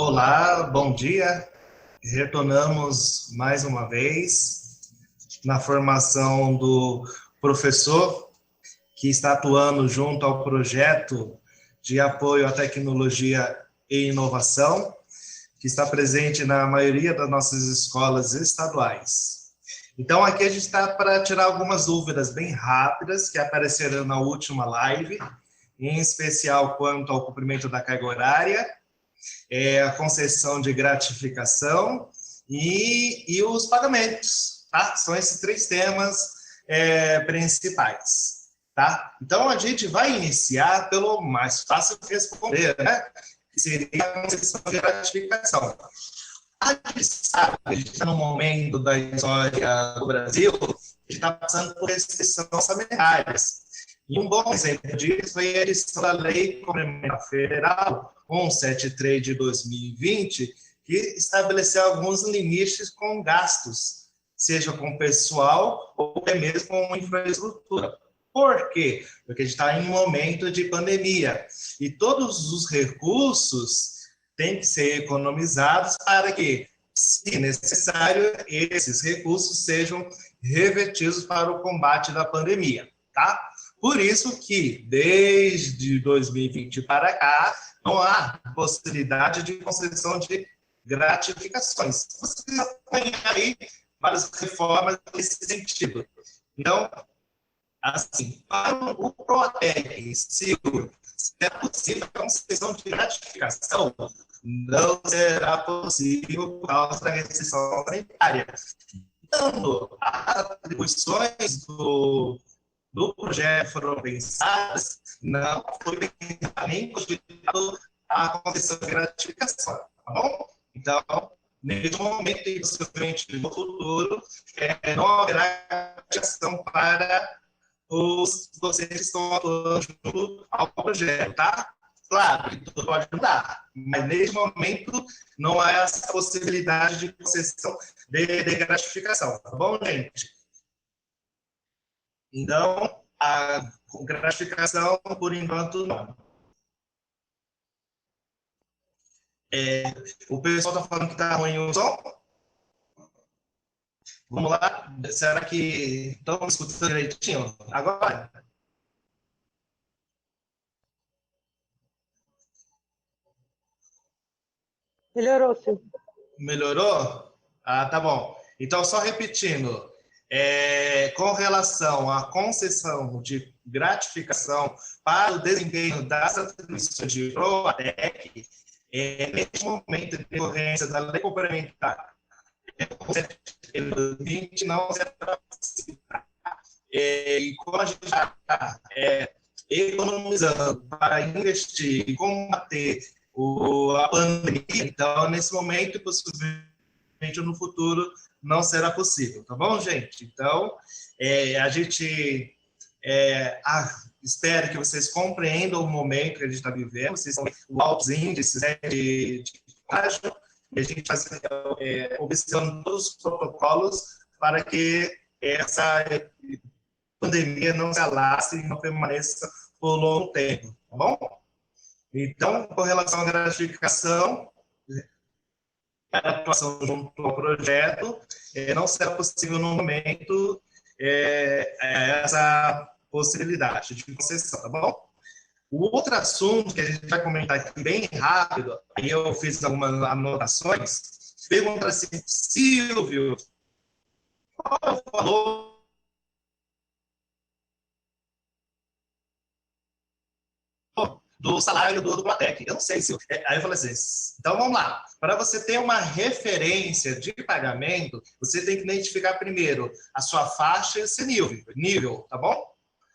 Olá, bom dia. Retornamos mais uma vez na formação do professor que está atuando junto ao projeto de apoio à tecnologia e inovação, que está presente na maioria das nossas escolas estaduais. Então, aqui a gente está para tirar algumas dúvidas bem rápidas que apareceram na última live, em especial quanto ao cumprimento da carga horária, a concessão de gratificação e os pagamentos, tá? São esses três temas principais, tá? Então, a gente vai iniciar pelo mais fácil de responder, né? Que seria a concessão de gratificação. A gente sabe que a gente está num momento da história do Brasil que está passando por restrições orçamentárias. E um bom exemplo disso foi a edição da Lei Complementar Federal 173 de 2020, que estabeleceu alguns limites com gastos, seja com pessoal ou até mesmo com infraestrutura. Por quê? Porque a gente está em um momento de pandemia e todos os recursos têm que ser economizados para que, se necessário, esses recursos sejam revertidos para o combate da pandemia, tá? Por isso que, desde 2020 para cá, não há possibilidade de concessão de gratificações. Você tem aí várias reformas nesse sentido. Então, assim, para o PROATEC, se é possível a concessão de gratificação, não será possível por causa da restrição sanitária. Então, as atribuições do projeto foram pensadas, não foi nem cogitado a concessão de gratificação, tá bom? Então, neste momento e possivelmente no futuro, não haverá gratificação para vocês que estão atuando junto ao projeto, tá? Claro que tudo pode mudar, mas neste momento não há essa possibilidade de concessão de gratificação, tá bom, gente? Então, a gratificação, por enquanto, não. O pessoal está falando que está ruim o som. Vamos lá. Será que estão escutando direitinho? Agora? Melhorou, sim. Melhorou? Ah, tá bom. Então, só repetindo. Com relação à concessão de gratificação para o desempenho das atribuições de PROATEC, neste momento, de decorrência da lei complementar 2020, não será possível. E como a gente já está economizando para investir e combater a pandemia, então, nesse momento, possivelmente no futuro, não será possível, tá bom, gente? Então, a gente espero que vocês compreendam o momento que a gente está vivendo, vocês têm altos índices, né, de contágio, e a gente está observando todos os protocolos para que essa pandemia não se alastre e não permaneça por longo tempo, tá bom? Então, com relação à gratificação, a atuação junto ao projeto, não será possível no momento essa possibilidade de concessão, tá bom? O outro assunto que a gente vai comentar aqui bem rápido, aí eu fiz algumas anotações, pergunta assim, Silvio, qual é o valor do salário do PROATEC? Eu não sei se... Aí eu falei assim, então vamos lá. Para você ter uma referência de pagamento, você tem que identificar primeiro a sua faixa e o seu nível, tá bom?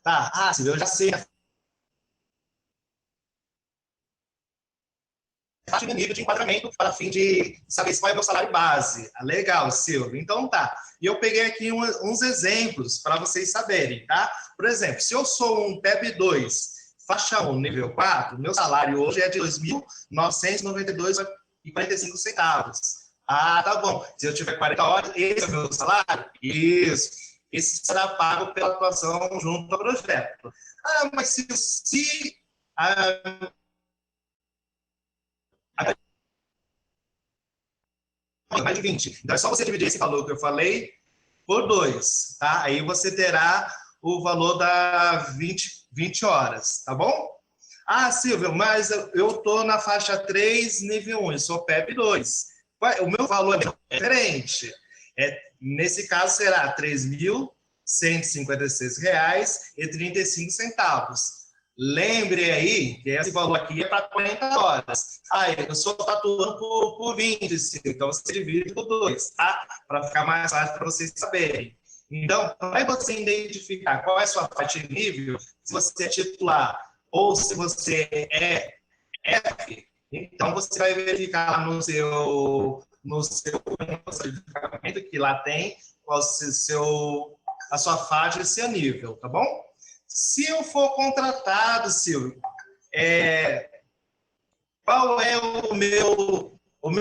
Tá, eu já sei a faixa e nível de enquadramento para fim de saber qual é o meu salário base. Legal, Silvio. Então tá. E eu peguei aqui uns exemplos para vocês saberem, tá? Por exemplo, se eu sou um TEB 2, faixa 1, nível 4, meu salário hoje é de R$ 2.992,45. Ah, tá bom. Se eu tiver 40 horas, esse é o meu salário? Isso. Esse será pago pela atuação junto ao projeto. Ah, mas se mais de 20. Então, é só você dividir esse valor que eu falei por 2, tá? Aí você terá o valor da 20 horas, tá bom? Ah, Silvio, mas eu estou na faixa 3, nível 1, eu sou PEP 2. O meu valor é diferente. Nesse caso, será R$ 3.156,35. Lembre aí que esse valor aqui é para 40 horas. Ah, eu só estou atuando por 20, então você divide por 2, tá? Para ficar mais fácil para vocês saberem. Então, para você identificar qual é a sua faixa de nível, se você é titular ou se você é F, então você vai verificar no seu certificado que lá tem qual a sua faixa e seu nível, tá bom? Se eu for contratado, Silvio, qual é a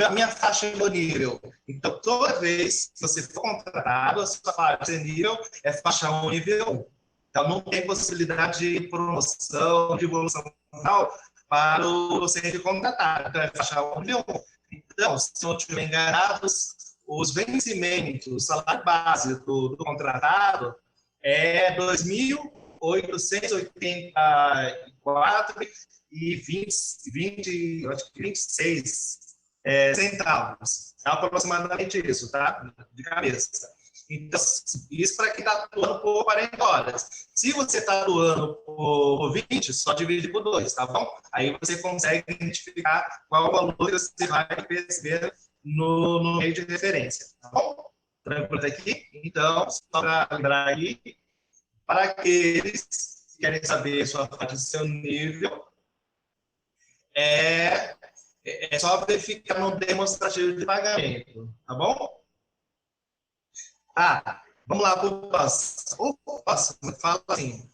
minha faixa de nível? Então, toda vez que você for contratado, a sua faixa de nível é faixa 1, nível 1. Então, não tem possibilidade de promoção, de evolução para o ser contratado. Então, é faixa 1, nível 1. Então, se eu não estiver enganado, os vencimentos, o salário base do contratado é 2.884,26 centavos. É aproximadamente isso, tá? De cabeça. Então, isso para quem está atuando por 40 horas. Se você está atuando por 20, só divide por 2, tá bom? Aí você consegue identificar qual o valor que você vai perceber no meio de referência, tá bom? Tranquilo aqui? Então, só para lembrar aí, para aqueles que querem saber a sua faixa do seu nível, é só verificar no demonstrativo de pagamento, tá bom? Ah, vamos lá para o próximo. O próximo fala assim.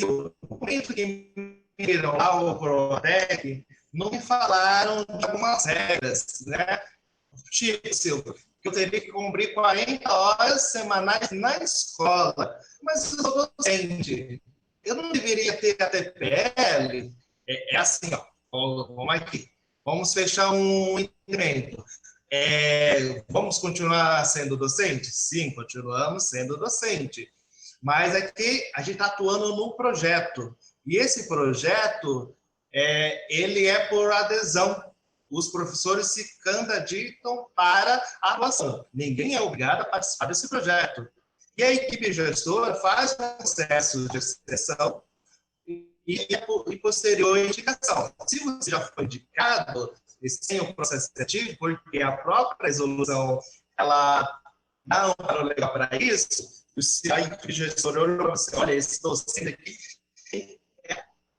O documento que me viram lá, o Protec, não me falaram de algumas regras, né? Tipo, Silvio, que eu teria que cumprir 40 horas semanais na escola. Mas eu sou docente. Eu não deveria ter a TPL? Assim, ó. Vamos aqui. Vamos fechar um entendimento. Vamos continuar sendo docente? Sim, continuamos sendo docente. Mas aqui a gente está atuando num projeto. E esse projeto, ele é por adesão. Os professores se candidatam para a atuação. Ninguém é obrigado a participar desse projeto. E a equipe gestora faz o processo de seleção e posterior indicação. Se você já foi indicado, sem o processo seletivo, porque a própria resolução ela não é legal para isso, se a equipe gestora olhou você, olha, esse docente aqui tem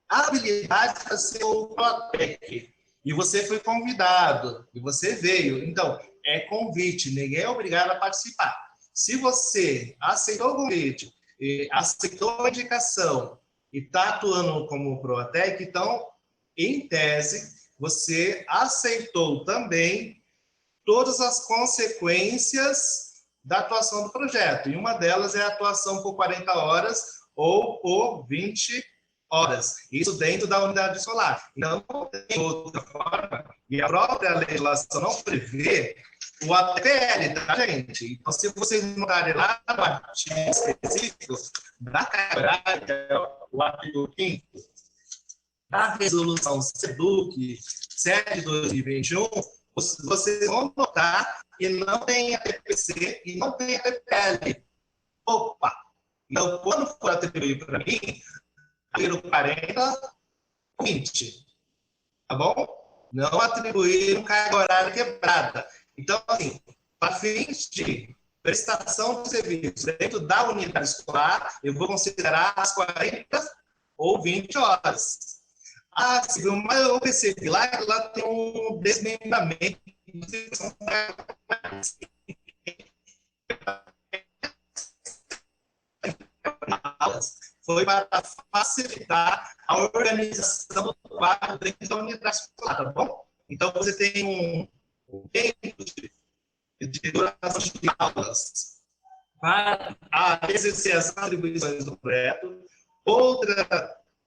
habilidade para ser o Protec, e você foi convidado, e você veio. Então, é convite, ninguém é obrigado a participar. Se você aceitou o convite, aceitou a indicação e está atuando como Protec, então, em tese, você aceitou também todas as consequências da atuação do projeto. E uma delas é a atuação por 40 horas ou por 20 horas. Isso dentro da unidade escolar. Então, não tem outra forma. E a própria legislação não prevê o ATPL, tá, gente? Então, se vocês notarem lá no artigo específico da carga, que é o artigo 5º, da resolução SEDUC 7 de 2021, vocês vão notar que não tem a TPC e não tem a TPL. Opa! Então, quando for atribuído para mim, atribuíram 40, 20. Tá bom? Não atribuíram carga horária quebrada. Então, assim, para fins de prestação de serviço dentro da unidade escolar, eu vou considerar as 40 ou 20 horas. Ah, Silvio, mas eu percebi lá que lá tem um desmembramento. Foi para facilitar a organização do quadro dentro da unidade escolar, tá bom? Então, você tem um tempo de duração de aulas para exercer as atribuições do projeto,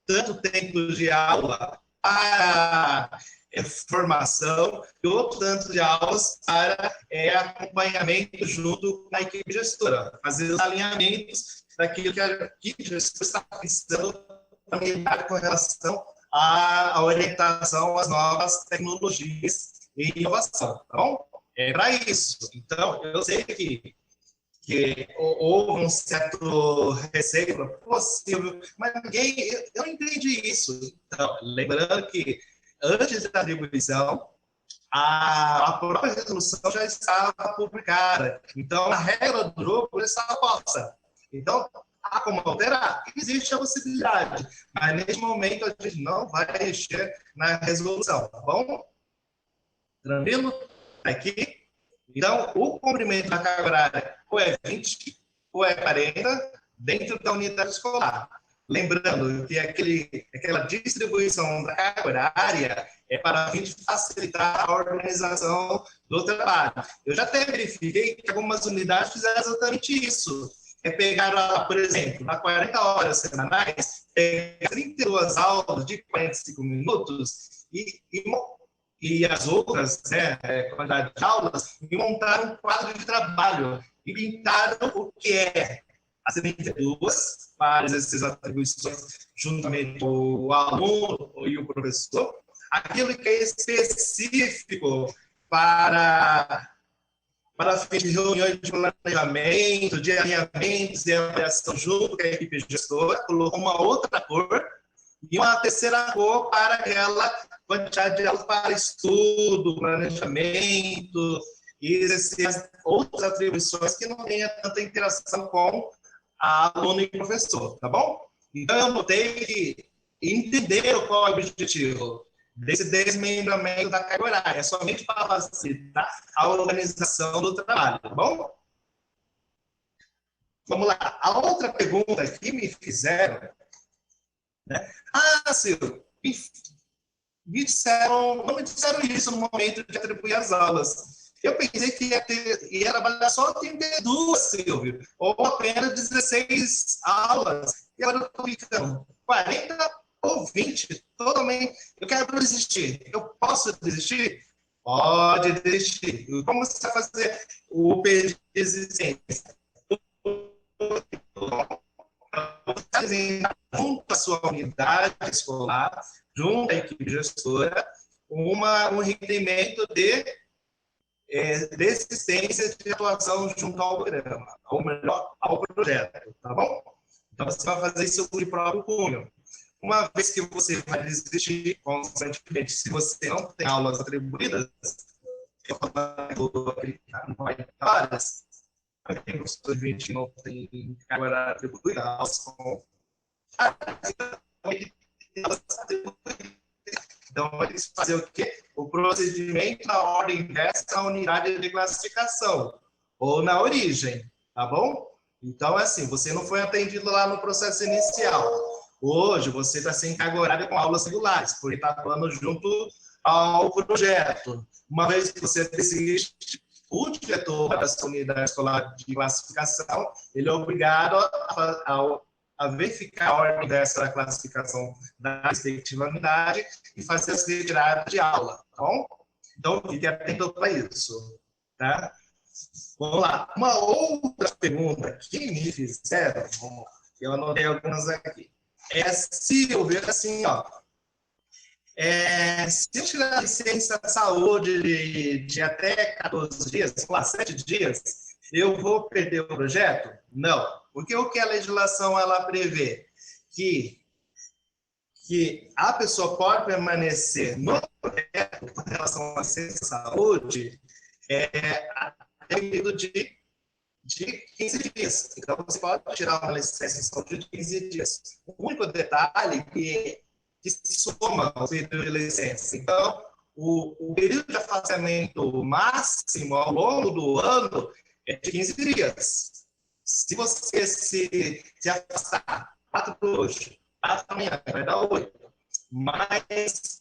tanto tempo de aula para formação e outro tanto de aulas para acompanhamento junto com a equipe gestora, fazer os alinhamentos daquilo que a equipe gestora está pensando com relação à orientação às novas tecnologias e inovação, tá bom? É para isso. Então, eu sei que houve um certo receio possível, mas eu não entendi isso. Então, lembrando que antes da atribuição, a própria resolução já estava publicada. Então, a regra do jogo já estava posta. Então, há como alterar? Existe a possibilidade, mas neste momento a gente não vai mexer na resolução, tá bom? Tranquilo? Aqui. Então, o comprimento da carga horária ou é 20 ou é 40 dentro da unidade escolar. Lembrando que aquela distribuição da carga horária é para a gente facilitar a organização do trabalho. Eu já até verifiquei que algumas unidades fizeram exatamente isso. Pegaram, por exemplo, nas 40 horas semanais, 32 aulas de 45 minutos e as outras, quantidade de aulas, e montaram um quadro de trabalho e pintaram o que é as 32 para essas atribuições, juntamente com o aluno e o professor, aquilo que é específico para fins de reuniões de planejamento, de alinhamentos e avaliação junto com a equipe gestora, colocou uma outra cor e uma terceira cor para aquela quantidade de aulas para estudo, planejamento e essas outras atribuições que não tenha tanta interação com aluno e professor, tá bom? Então, eu notei que entenderam qual é o objetivo desse desmembramento da carga horária, é somente para facilitar a organização do trabalho, tá bom? Vamos lá. A outra pergunta que me fizeram, né? Silvio, não me disseram isso no momento de atribuir as aulas. Eu pensei que ia trabalhar só 32, Silvio, ou apenas 16 aulas. E agora eu estou ficando 40 ou 20, totalmente. Eu quero desistir. Eu posso desistir? Pode desistir. Como você vai fazer o pedido de desistência? Junto à sua unidade escolar, junto à equipe gestora, um requerimento de desistência de atuação junto ao programa, ou melhor, ao projeto, tá bom? Então, você vai fazer isso de próprio punho. Uma vez que você vai desistir, constantemente, se você não tem aulas atribuídas, não vai ter várias, tem professores de 20 não tem carga atribuída, aulas com... Então, eles fazer o quê? O procedimento na ordem dessa unidade de classificação, ou na origem, tá bom? Então, assim, você não foi atendido lá no processo inicial. Hoje, você está sem carga horária com aulas regulares, porque está atuando junto ao projeto. Uma vez que você decide, o diretor da sua unidade escolar de classificação, ele é obrigado a verificar a ordem dessa classificação da respectiva unidade e fazer as retiradas de aula, tá bom? Então, fique atento para isso, tá? Vamos lá. Uma outra pergunta que me fizeram, eu anotei algumas aqui, se eu ver assim, ó, se eu tirar a licença de saúde de até 14 dias, sei lá, 7 dias, eu vou perder o projeto? Não. Porque o que a legislação ela prevê? Que a pessoa pode permanecer no projeto com relação à licença de saúde até o período de 15 dias. Então, você pode tirar uma licença de saúde de 15 dias. O único detalhe que se soma ao período de licença. Então, o período de afastamento máximo ao longo do ano é de 15 dias. Se você se afastar 4 hoje, 4 amanhã, vai dar 8. Mais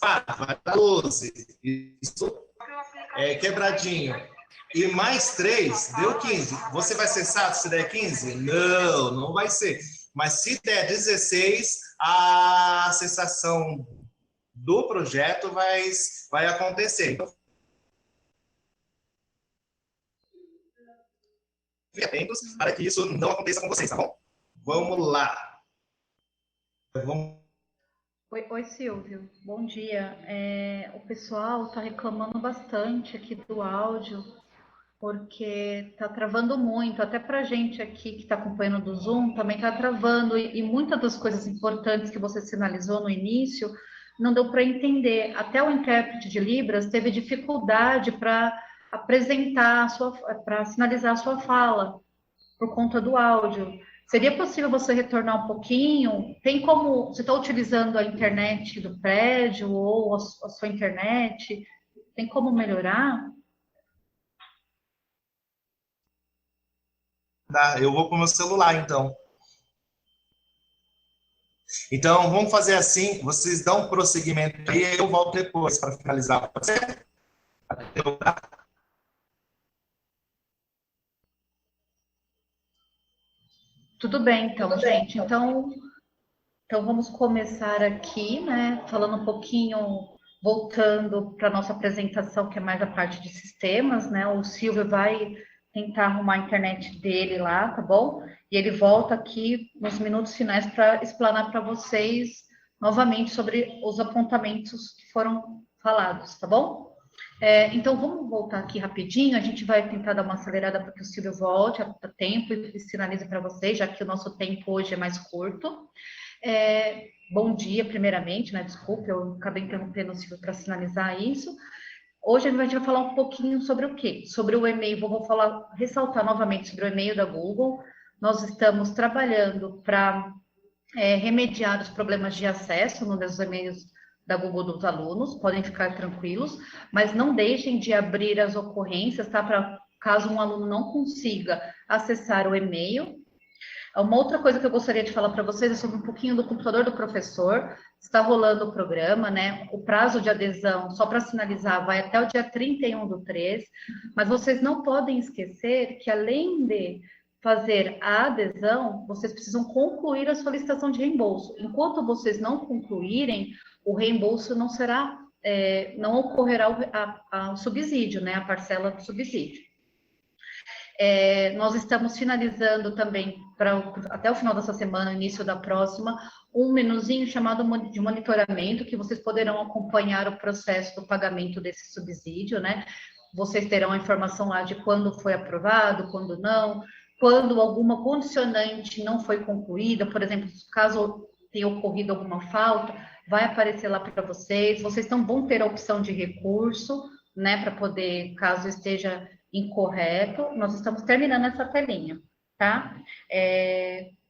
4, vai dar 12. Isso é quebradinho. E mais 3, deu 15. Você vai cessar se der 15? Não, não vai ser. Mas se der 16, a cessação do projeto vai acontecer. Então, fiquem atentos para que isso não aconteça com vocês, tá bom? Vamos lá. Vamos... Oi, Silvio. Bom dia. O pessoal está reclamando bastante aqui do áudio, porque está travando muito. Até para a gente aqui que está acompanhando do Zoom, também está travando. E muitas das coisas importantes que você sinalizou no início, não deu para entender. Até o intérprete de Libras teve dificuldade para apresentar, para sinalizar a sua fala, por conta do áudio. Seria possível você retornar um pouquinho? Tem como, você está utilizando a internet do prédio ou a sua internet? Tem como melhorar? Eu vou para o meu celular, então. Então, vamos fazer assim, vocês dão prosseguimento aí, eu volto depois para finalizar. Pode ser? Tudo bem, então, gente. Então vamos começar aqui, né? Falando um pouquinho, voltando para a nossa apresentação, que é mais a parte de sistemas, né? O Silvio vai tentar arrumar a internet dele lá, tá bom? E ele volta aqui nos minutos finais para explanar para vocês novamente sobre os apontamentos que foram falados, tá bom? Então, vamos voltar aqui rapidinho, a gente vai tentar dar uma acelerada para que o Silvio volte a tempo e sinalize para vocês, já que o nosso tempo hoje é mais curto. Bom dia, primeiramente, né? Desculpe, eu acabei interrompendo o Silvio para sinalizar isso. Hoje a gente vai falar um pouquinho sobre o quê? Sobre o e-mail, vou ressaltar novamente sobre o e-mail da Google. Nós estamos trabalhando para remediar os problemas de acesso nos e-mails da Google dos alunos, podem ficar tranquilos, mas não deixem de abrir as ocorrências, tá? Para caso um aluno não consiga acessar o e-mail. Uma outra coisa que eu gostaria de falar para vocês é sobre um pouquinho do computador do professor. Está rolando o programa, né? O prazo de adesão, só para sinalizar, vai até o dia 31/3, mas vocês não podem esquecer que, além de fazer a adesão, vocês precisam concluir a solicitação de reembolso. Enquanto vocês não concluírem, o reembolso não será, não ocorrerá o subsídio, né? A parcela do subsídio. Nós estamos finalizando também, até o final dessa semana, início da próxima, um menuzinho chamado de monitoramento, que vocês poderão acompanhar o processo do pagamento desse subsídio, né? Vocês terão a informação lá de quando foi aprovado, quando não, quando alguma condicionante não foi concluída, por exemplo, caso tenha ocorrido alguma falta, vai aparecer lá para vocês. Vocês vão ter a opção de recurso, né, para poder, caso esteja incorreto. Nós estamos terminando essa telinha, tá?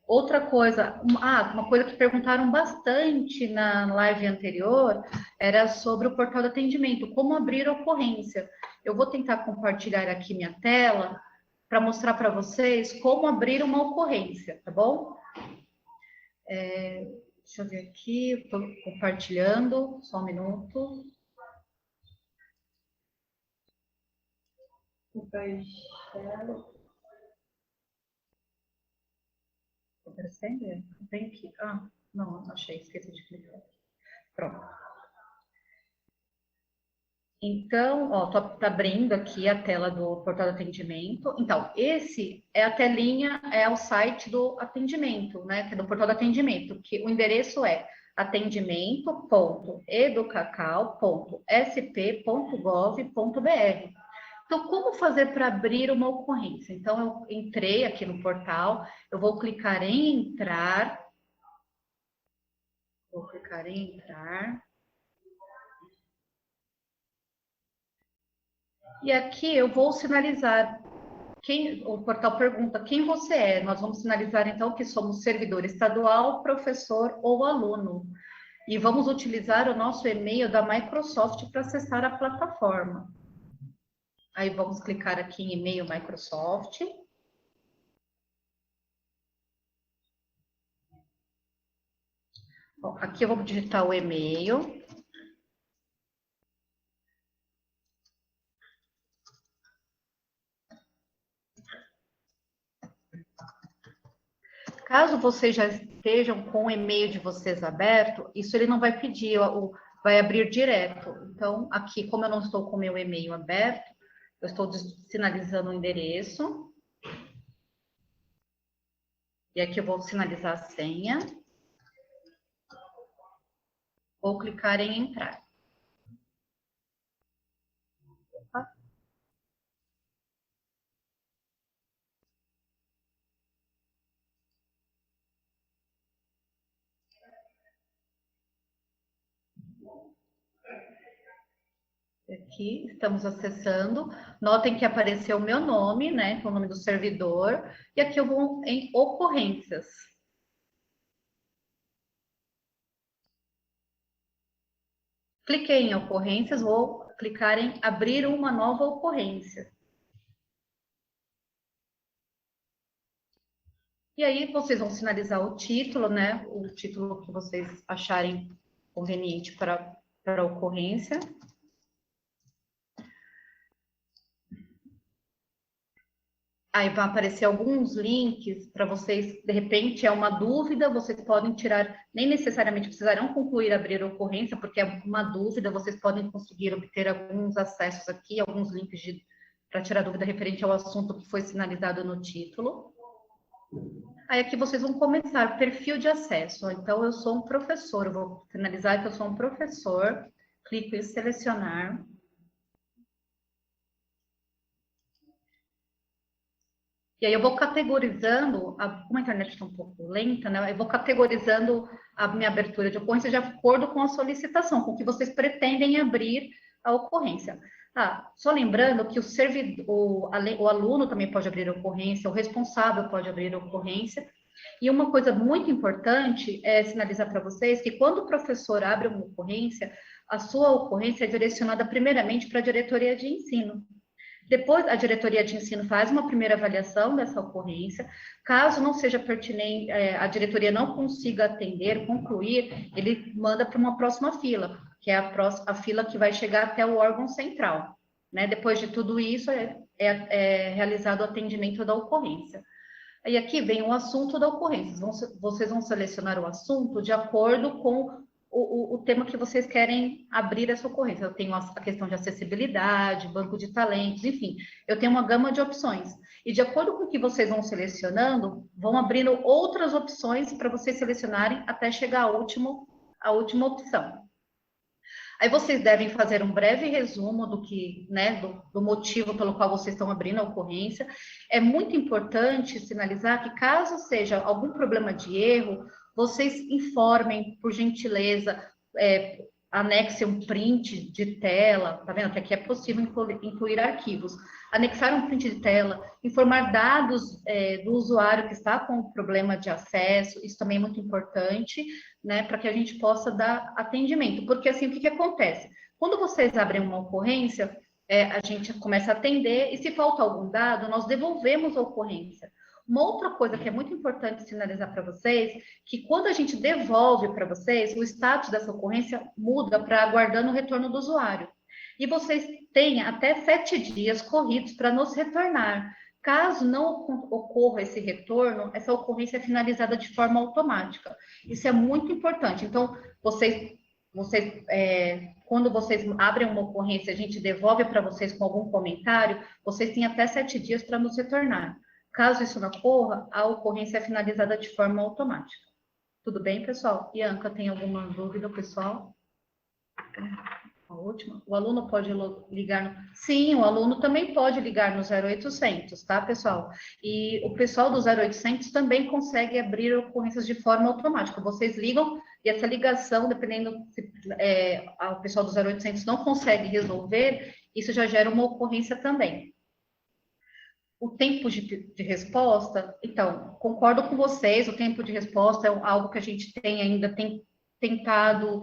Outra coisa, uma coisa que perguntaram bastante na live anterior era sobre o portal de atendimento, como abrir ocorrência. Eu vou tentar compartilhar aqui minha tela para mostrar para vocês como abrir uma ocorrência, tá bom? Deixa eu ver aqui, estou compartilhando, só um minuto. Estou aparecendo? Tem aqui. Não achei, esqueci de clicar. Pronto. Então, ó, tá abrindo aqui a tela do portal de atendimento. Então, esse é a telinha, é o site do atendimento, né? Que é do portal de atendimento, que o endereço é atendimento.educacau.sp.gov.br. Então, como fazer para abrir uma ocorrência? Então, eu entrei aqui no portal, eu vou clicar em entrar. Vou clicar em entrar. E aqui eu vou sinalizar, o portal pergunta quem você é. Nós vamos sinalizar, então, que somos servidor estadual, professor ou aluno. E vamos utilizar o nosso e-mail da Microsoft para acessar a plataforma. Aí vamos clicar aqui em e-mail Microsoft. Bom, aqui eu vou digitar o e-mail. Caso vocês já estejam com o e-mail de vocês aberto, isso ele não vai pedir, vai abrir direto. Então, aqui, como eu não estou com o meu e-mail aberto, eu estou sinalizando o endereço. E aqui eu vou sinalizar a senha. Vou clicar em entrar. Opa. Aqui estamos acessando. Notem que apareceu o meu nome, né? O nome do servidor. E aqui eu vou em ocorrências. Cliquei em ocorrências, vou clicar em abrir uma nova ocorrência. E aí vocês vão sinalizar o título, né? O título que vocês acharem conveniente para a ocorrência. Aí vai aparecer alguns links para vocês, de repente é uma dúvida, vocês podem tirar, nem necessariamente precisarão concluir abrir a ocorrência, porque é uma dúvida, vocês podem conseguir obter alguns acessos aqui, alguns links para tirar dúvida referente ao assunto que foi sinalizado no título. Aí aqui vocês vão começar perfil de acesso. Então, eu sou um professor, eu vou sinalizar que eu sou um professor, clico em selecionar. E aí eu vou categorizando, como a internet está um pouco lenta, né? Eu vou categorizando a minha abertura de ocorrência de acordo com a solicitação, com o que vocês pretendem abrir a ocorrência. Ah, só lembrando que o aluno também pode abrir a ocorrência, o responsável pode abrir a ocorrência. E uma coisa muito importante é sinalizar para vocês que quando o professor abre uma ocorrência, a sua ocorrência é direcionada primeiramente para a diretoria de ensino. Depois, a diretoria de ensino faz uma primeira avaliação dessa ocorrência. Caso não seja pertinente, a diretoria não consiga atender, concluir, ele manda para uma próxima fila, que é a fila que vai chegar até o órgão central. Né? Depois de tudo isso, é realizado o atendimento da ocorrência. E aqui vem o assunto da ocorrência. Vocês vão selecionar o assunto de acordo com o tema que vocês querem abrir essa ocorrência. Eu tenho a questão de acessibilidade, banco de talentos, enfim, eu tenho uma gama de opções. E de acordo com o que vocês vão selecionando, vão abrindo outras opções para vocês selecionarem até chegar à última opção. Aí vocês devem fazer um breve resumo do que, né, do motivo pelo qual vocês estão abrindo a ocorrência. É muito importante sinalizar que caso seja algum problema de erro, vocês informem, por gentileza, anexe um print de tela, tá vendo que aqui é possível incluir arquivos. Anexar um print de tela, informar dados do usuário que está com problema de acesso, isso também é muito importante, né, para que a gente possa dar atendimento. Porque assim, o que acontece? Quando vocês abrem uma ocorrência, a gente começa a atender, e se falta algum dado, nós devolvemos a ocorrência. Uma outra coisa que é muito importante sinalizar para vocês, que quando a gente devolve para vocês, o status dessa ocorrência muda para aguardando o retorno do usuário. E vocês têm até 7 dias corridos para nos retornar. Caso não ocorra esse retorno, essa ocorrência é finalizada de forma automática. Isso é muito importante. Então, quando vocês abrem uma ocorrência, a gente devolve para vocês com algum comentário, vocês têm até 7 dias para nos retornar. Caso isso não ocorra, a ocorrência é finalizada de forma automática. Tudo bem, pessoal? Ianca, tem alguma dúvida, pessoal? A última. O aluno pode ligar... Sim, o aluno também pode ligar no 0800, tá, pessoal? E o pessoal do 0800 também consegue abrir ocorrências de forma automática. Vocês ligam e essa ligação, dependendo se o pessoal do 0800 não consegue resolver, isso já gera uma ocorrência também. O tempo de resposta, então, concordo com vocês, o tempo de resposta é algo que a gente tem tentado,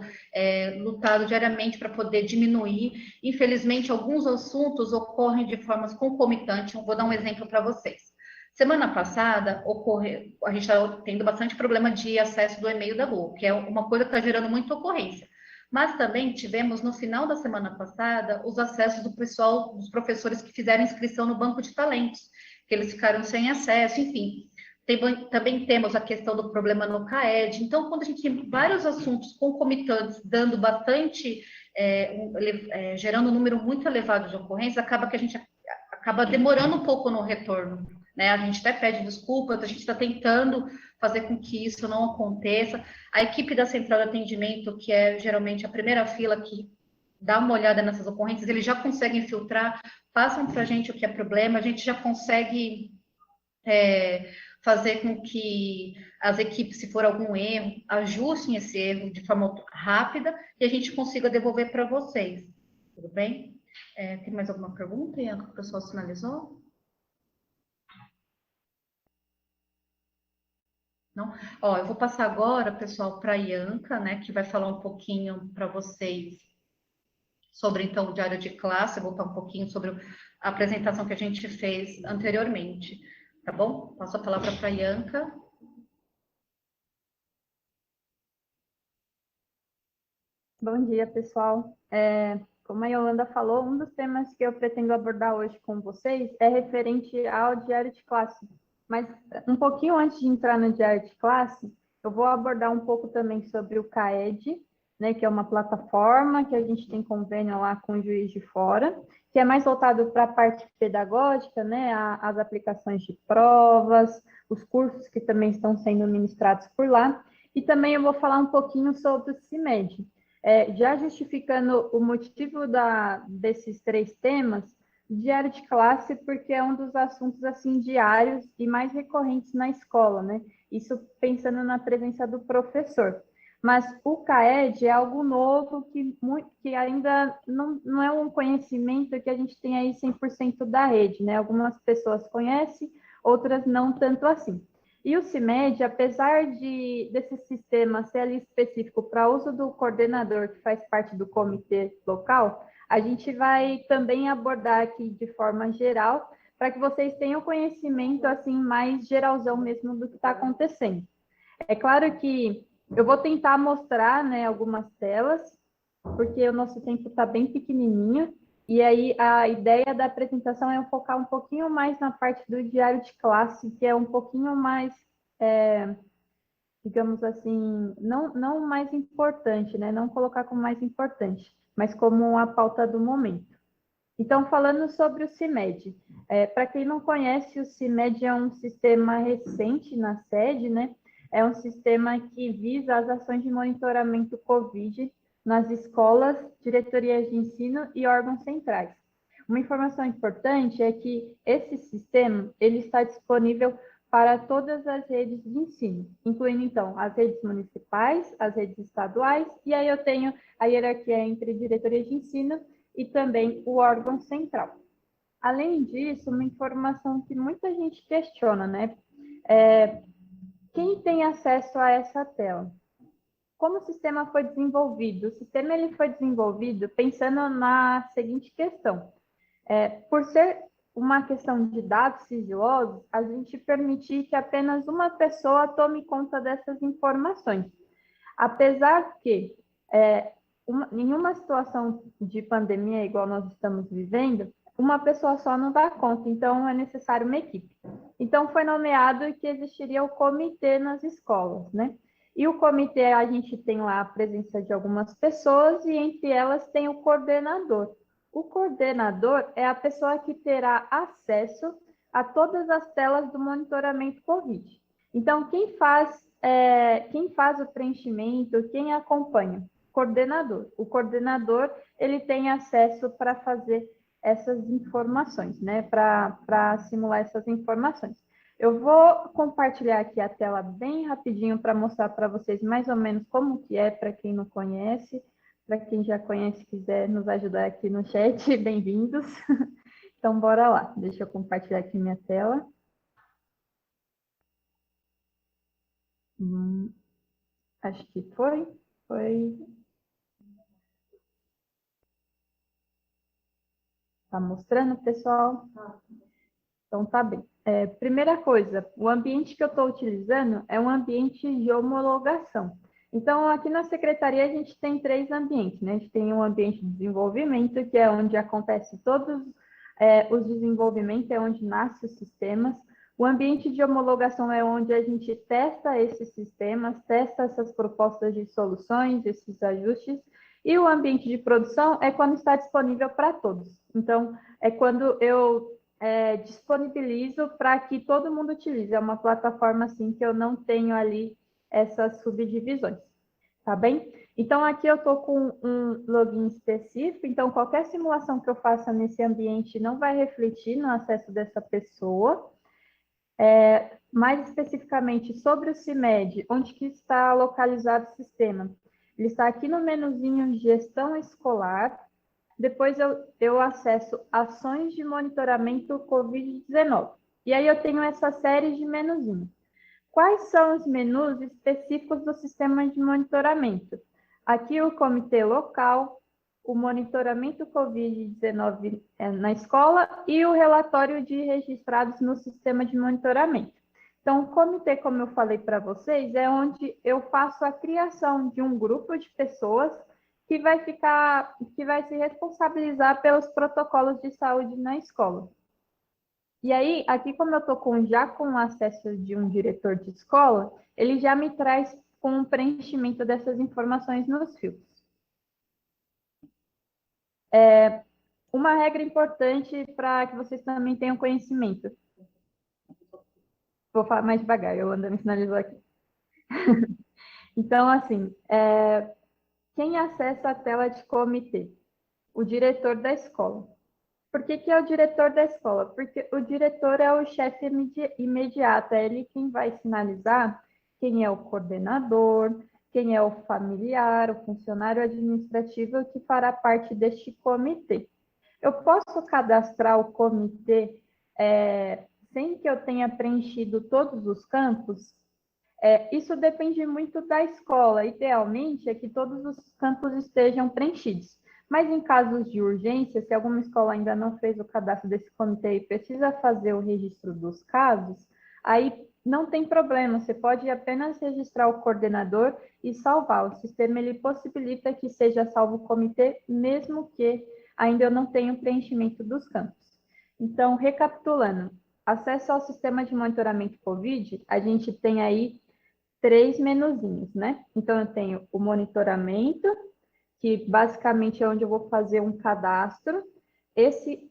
lutado diariamente para poder diminuir. Infelizmente, alguns assuntos ocorrem de formas concomitantes. Eu vou dar um exemplo para vocês. Semana passada, a gente está tendo bastante problema de acesso do e-mail da Google, que é uma coisa que está gerando muita ocorrência. Mas também tivemos, no final da semana passada, os acessos do pessoal, dos professores que fizeram inscrição no banco de talentos, que eles ficaram sem acesso, enfim. Também temos a questão do problema no CAED. Então, quando a gente tem vários assuntos concomitantes, dando bastante, gerando um número muito elevado de ocorrências, acaba que a gente acaba demorando um pouco no retorno, né? A gente até pede desculpas, a gente está tentando fazer com que isso não aconteça. A equipe da central de atendimento, que é geralmente a primeira fila que dá uma olhada nessas ocorrências, eles já conseguem filtrar, passam para a gente o que é problema, a gente já consegue fazer com que as equipes, se for algum erro, ajustem esse erro de forma rápida e a gente consiga devolver para vocês. Tudo bem? Tem mais alguma pergunta, Ian, que o pessoal sinalizou? Não? Ó, eu vou passar agora, pessoal, para a Ianca, né, que vai falar um pouquinho para vocês sobre, então, o diário de classe, voltar um pouquinho sobre a apresentação que a gente fez anteriormente. Tá bom? Passo a palavra para a Ianca. Bom dia, pessoal. Como a Yolanda falou, um dos temas que eu pretendo abordar hoje com vocês é referente ao diário de classe. Mas um pouquinho antes de entrar no diário de classe, eu vou abordar um pouco também sobre o CAED, né, que é uma plataforma que a gente tem convênio lá com o Juiz de Fora, que é mais voltado para a parte pedagógica, né, as aplicações de provas, os cursos que também estão sendo ministrados por lá. E também eu vou falar um pouquinho sobre o CIMED. Já justificando o motivo desses três temas, diário de classe, porque é um dos assuntos assim diários e mais recorrentes na escola, né? Isso pensando na presença do professor. Mas o CAED é algo novo que ainda não é um conhecimento que a gente tem aí 100% da rede, né? Algumas pessoas conhecem, outras não tanto assim. E o CIMED, apesar desse sistema ser ali específico para uso do coordenador, que faz parte do comitê local, a gente vai também abordar aqui de forma geral, para que vocês tenham conhecimento assim mais geralzão mesmo do que está acontecendo. É claro que eu vou tentar mostrar, né, algumas telas, porque o nosso tempo está bem pequenininho, e aí a ideia da apresentação é focar um pouquinho mais na parte do diário de classe, que é um pouquinho mais, digamos assim, não mais importante, né? Não colocar como mais importante, mas como a pauta do momento. Então, falando sobre o CIMED, para quem não conhece, o CIMED é um sistema recente na sede, né? É um sistema que visa as ações de monitoramento COVID nas escolas, diretorias de ensino e órgãos centrais. Uma informação importante é que esse sistema ele está disponível para todas as redes de ensino, incluindo, então, as redes municipais, as redes estaduais, e aí eu tenho a hierarquia entre diretorias de ensino e também o órgão central. Além disso, uma informação que muita gente questiona, né? Quem tem acesso a essa tela? Como o sistema foi desenvolvido? O sistema ele foi desenvolvido pensando na seguinte questão. Por ser uma questão de dados sigilosos, a gente permitir que apenas uma pessoa tome conta dessas informações. Apesar que, em uma situação de pandemia igual nós estamos vivendo, uma pessoa só não dá conta, então é necessário uma equipe. Então, foi nomeado que existiria o comitê nas escolas, né? E o comitê, a gente tem lá a presença de algumas pessoas e entre elas tem o coordenador. O coordenador é a pessoa que terá acesso a todas as telas do monitoramento COVID. Então, quem faz o preenchimento, quem acompanha? Coordenador. O coordenador, ele tem acesso para fazer essas informações, né? Para simular essas informações. Eu vou compartilhar aqui a tela bem rapidinho para mostrar para vocês mais ou menos como que é para quem não conhece. Para quem já conhece, quiser nos ajudar aqui no chat, bem-vindos. Então, bora lá. Deixa eu compartilhar aqui minha tela. Acho que foi. Tá mostrando, pessoal? Então, tá bem. Primeira coisa, o ambiente que eu estou utilizando é um ambiente de homologação. Então, aqui na secretaria, a gente tem 3 ambientes, né? A gente tem um ambiente de desenvolvimento, que é onde acontece todos os desenvolvimentos, é onde nascem os sistemas. O ambiente de homologação é onde a gente testa esses sistemas, testa essas propostas de soluções, esses ajustes, e o ambiente de produção é quando está disponível para todos. Então, é quando eu disponibilizo para que todo mundo utilize. É uma plataforma assim que eu não tenho ali essas subdivisões, tá bem? Então, aqui eu estou com um login específico, então qualquer simulação que eu faça nesse ambiente não vai refletir no acesso dessa pessoa. Mais especificamente sobre o CIMED, onde que está localizado o sistema? Ele está aqui no menuzinho Gestão Escolar. Depois eu acesso Ações de Monitoramento Covid-19. E aí eu tenho essa série de menuzinhos. Quais são os menus específicos do sistema de monitoramento? Aqui o comitê local, o monitoramento Covid-19 na escola e o relatório de registrados no sistema de monitoramento. Então, o comitê, como eu falei para vocês, é onde eu faço a criação de um grupo de pessoas que vai se responsabilizar pelos protocolos de saúde na escola. E aí, aqui como eu estou já com o acesso de um diretor de escola, ele já me traz com o preenchimento dessas informações nos filtros. Uma regra importante para que vocês também tenham conhecimento. Vou falar mais devagar, eu ando me sinalizou aqui. Então, assim, quem acessa a tela de comitê? O diretor da escola. Por que é o diretor da escola? Porque o diretor é o chefe imediato, é ele quem vai sinalizar quem é o coordenador, quem é o familiar, o funcionário administrativo que fará parte deste comitê. Eu posso cadastrar o comitê sem que eu tenha preenchido todos os campos? Isso depende muito da escola. Idealmente é que todos os campos estejam preenchidos. Mas em casos de urgência, se alguma escola ainda não fez o cadastro desse comitê e precisa fazer o registro dos casos, aí não tem problema, você pode apenas registrar o coordenador e salvar. O sistema ele possibilita que seja salvo o comitê, mesmo que ainda eu não tenha o preenchimento dos campos. Então, recapitulando, acesso ao sistema de monitoramento COVID, a gente tem aí 3 menuzinhos, né? Então, eu tenho o monitoramento, que basicamente é onde eu vou fazer um cadastro.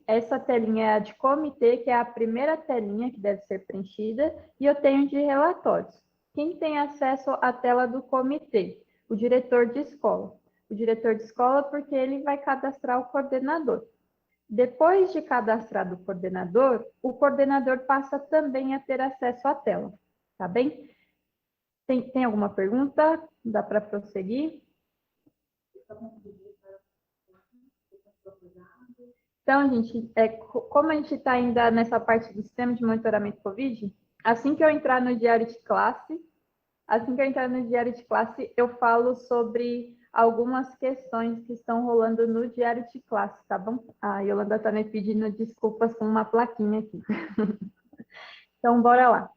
Essa telinha é a de comitê, que é a primeira telinha que deve ser preenchida, e eu tenho de relatórios. Quem tem acesso à tela do comitê? O diretor de escola. O diretor de escola, porque ele vai cadastrar o coordenador. Depois de cadastrado o coordenador passa também a ter acesso à tela, tá bem? Tem alguma pergunta? Dá para prosseguir? Então, gente, como a gente está ainda nessa parte do sistema de monitoramento COVID, assim que eu entrar no diário de classe, eu falo sobre algumas questões que estão rolando no diário de classe, tá bom? A Yolanda está me pedindo desculpas com uma plaquinha aqui. Então, bora lá.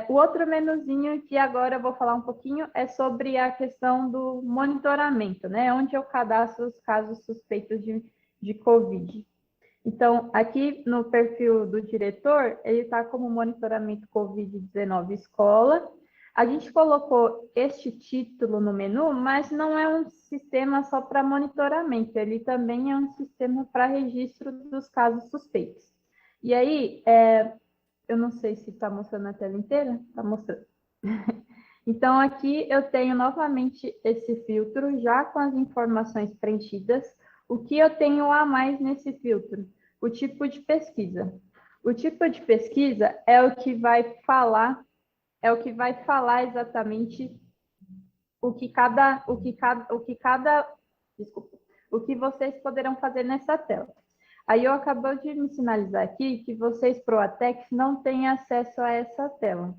O outro menuzinho que agora eu vou falar um pouquinho é sobre a questão do monitoramento, né? Onde eu cadastro os casos suspeitos de COVID. Então, aqui no perfil do diretor, ele está como monitoramento COVID-19 escola. A gente colocou este título no menu, mas não é um sistema só para monitoramento, ele também é um sistema para registro dos casos suspeitos. E aí, eu não sei se está mostrando a tela inteira, está mostrando. Então, aqui eu tenho novamente esse filtro, já com as informações preenchidas. O que eu tenho a mais nesse filtro? O tipo de pesquisa. O tipo de pesquisa é o que vai falar exatamente o que vocês poderão fazer nessa tela. Aí eu acabo de me sinalizar aqui que vocês, Proatex, não têm acesso a essa tela.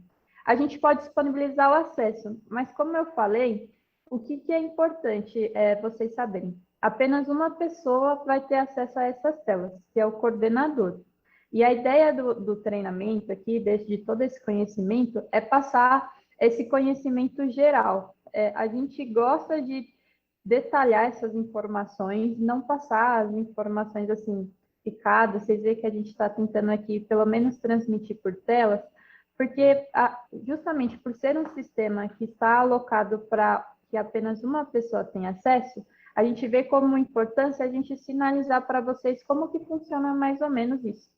A gente pode disponibilizar o acesso, mas como eu falei, o que é importante vocês saberem? Apenas uma pessoa vai ter acesso a essas telas, que é o coordenador. E a ideia do treinamento aqui, de todo esse conhecimento, é passar esse conhecimento geral. A gente gosta de detalhar essas informações, não passar as informações assim simplificada, vocês veem que a gente está tentando aqui, pelo menos, transmitir por telas, porque justamente por ser um sistema que está alocado para que apenas uma pessoa tenha acesso, a gente vê como importância a gente sinalizar para vocês como que funciona mais ou menos isso.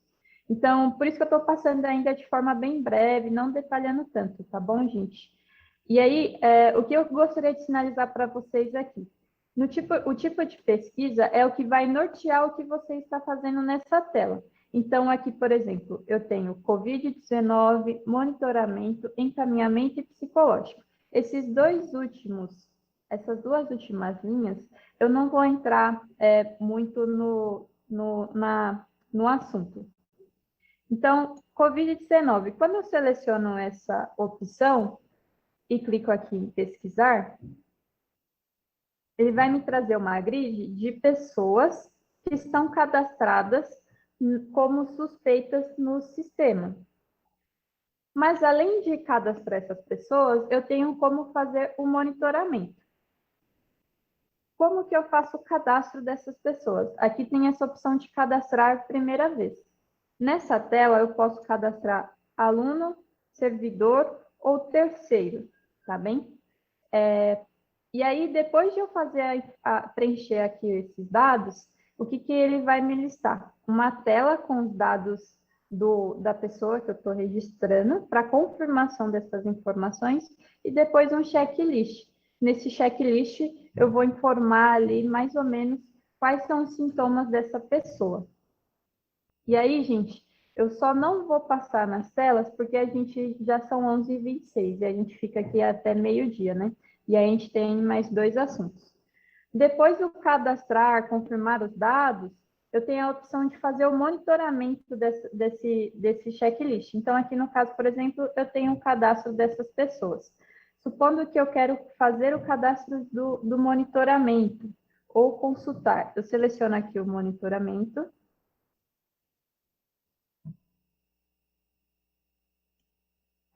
Então, por isso que eu estou passando ainda de forma bem breve, não detalhando tanto, tá bom, gente? E aí, o que eu gostaria de sinalizar para vocês aqui? O tipo de pesquisa é o que vai nortear o que você está fazendo nessa tela. Então, aqui, por exemplo, eu tenho COVID-19, monitoramento, encaminhamento e psicológico. Essas duas últimas linhas, eu não vou entrar muito no assunto. Então, COVID-19, quando eu seleciono essa opção e clico aqui em pesquisar, ele vai me trazer uma grid de pessoas que estão cadastradas como suspeitas no sistema. Mas, além de cadastrar essas pessoas, eu tenho como fazer o monitoramento. Como que eu faço o cadastro dessas pessoas? Aqui tem essa opção de cadastrar primeira vez. Nessa tela, eu posso cadastrar aluno, servidor ou terceiro, tá bem? E aí, depois de eu preencher aqui esses dados, o que ele vai me listar? Uma tela com os dados da pessoa que eu estou registrando para confirmação dessas informações e depois um checklist. Nesse checklist, eu vou informar ali mais ou menos quais são os sintomas dessa pessoa. E aí, gente, eu só não vou passar nas telas porque a gente já são 11h26 e a gente fica aqui até meio-dia, né? E aí a gente tem mais 2 assuntos. Depois do cadastrar, confirmar os dados, eu tenho a opção de fazer o monitoramento desse checklist. Então, aqui no caso, por exemplo, eu tenho o cadastro dessas pessoas. Supondo que eu quero fazer o cadastro do monitoramento ou consultar, eu seleciono aqui o monitoramento.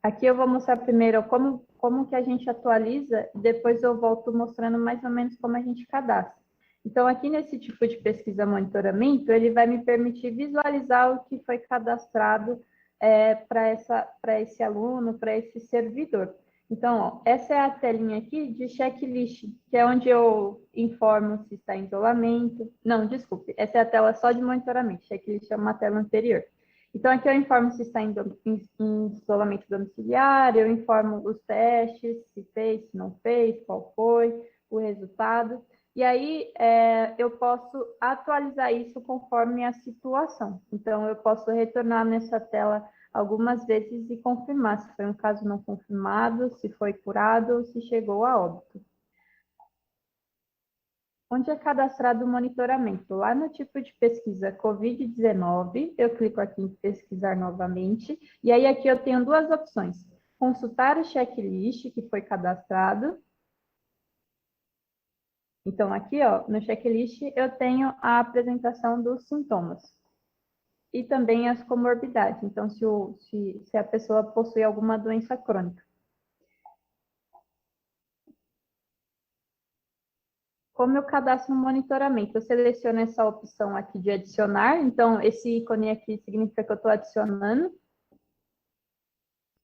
Aqui eu vou mostrar primeiro como que a gente atualiza, depois eu volto mostrando mais ou menos como a gente cadastra. Então, aqui nesse tipo de pesquisa monitoramento, ele vai me permitir visualizar o que foi cadastrado para esse aluno, para esse servidor. Então, ó, essa é a telinha aqui de checklist, que é onde eu informo se está em isolamento. Não, desculpe, essa é a tela só de monitoramento, checklist é uma tela anterior. Então, aqui eu informo se está em isolamento domiciliar, eu informo os testes, se fez, se não fez, qual foi, o resultado. E aí, eu posso atualizar isso conforme a situação. Então, eu posso retornar nessa tela algumas vezes e confirmar se foi um caso não confirmado, se foi curado ou se chegou a óbito. Onde é cadastrado o monitoramento? Lá no tipo de pesquisa COVID-19, eu clico aqui em pesquisar novamente, e aí aqui eu tenho 2 opções. Consultar o checklist que foi cadastrado. Então, aqui, ó, no checklist, eu tenho a apresentação dos sintomas. E também as comorbidades. Então, se a pessoa possui alguma doença crônica. Como eu cadastro no monitoramento? Eu seleciono essa opção aqui de adicionar. Então, esse ícone aqui significa que eu estou adicionando.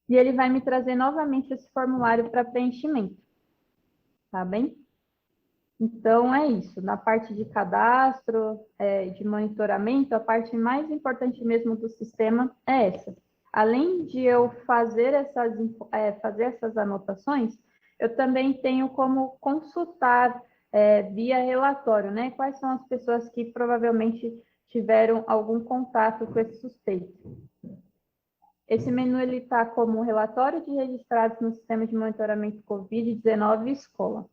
E ele vai me trazer novamente esse formulário para preenchimento. Tá bem? Então, é isso. Na parte de cadastro, de monitoramento, a parte mais importante mesmo do sistema é essa. Além de eu fazer essas anotações, eu também tenho como consultar via relatório, né? Quais são as pessoas que provavelmente tiveram algum contato com esse suspeito. Esse menu está como relatório de registrados no sistema de monitoramento COVID-19 escola.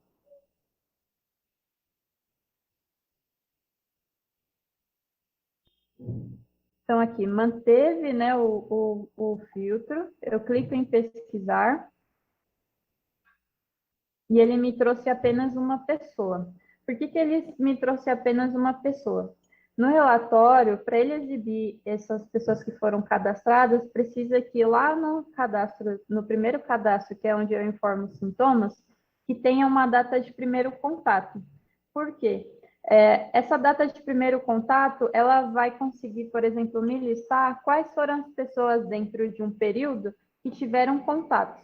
Então, aqui, manteve, né, o filtro, eu clico em pesquisar, e ele me trouxe apenas uma pessoa. Por que ele me trouxe apenas uma pessoa? No relatório, para ele exibir essas pessoas que foram cadastradas, precisa que lá no cadastro, no primeiro cadastro, que é onde eu informo os sintomas, que tenha uma data de primeiro contato. Por quê? Essa data de primeiro contato, ela vai conseguir, por exemplo, me listar quais foram as pessoas dentro de um período que tiveram contatos.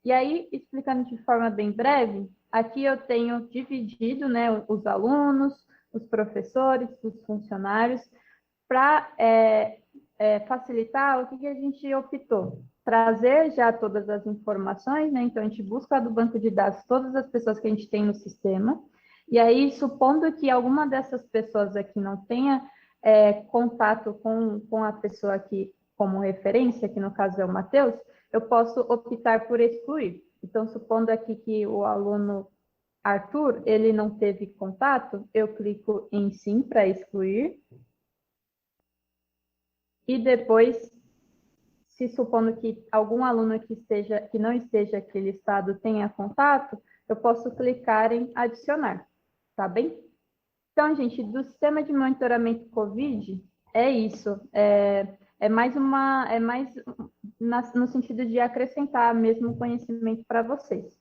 E aí, explicando de forma bem breve, aqui eu tenho dividido, né, os alunos, os professores, os funcionários, para facilitar, o que a gente optou? Trazer já todas as informações, né? Então, a gente busca do banco de dados todas as pessoas que a gente tem no sistema, e aí, supondo que alguma dessas pessoas aqui não tenha contato com a pessoa aqui como referência, que no caso é o Matheus, eu posso optar por excluir. Então, supondo aqui que o aluno Arthur, ele não teve contato, eu clico em sim para excluir. E depois, se supondo que algum aluno que não esteja aqui listado tenha contato, eu posso clicar em adicionar, tá bem? Então, gente, do sistema de monitoramento COVID, é isso. É mais no sentido de acrescentar mesmo conhecimento para vocês.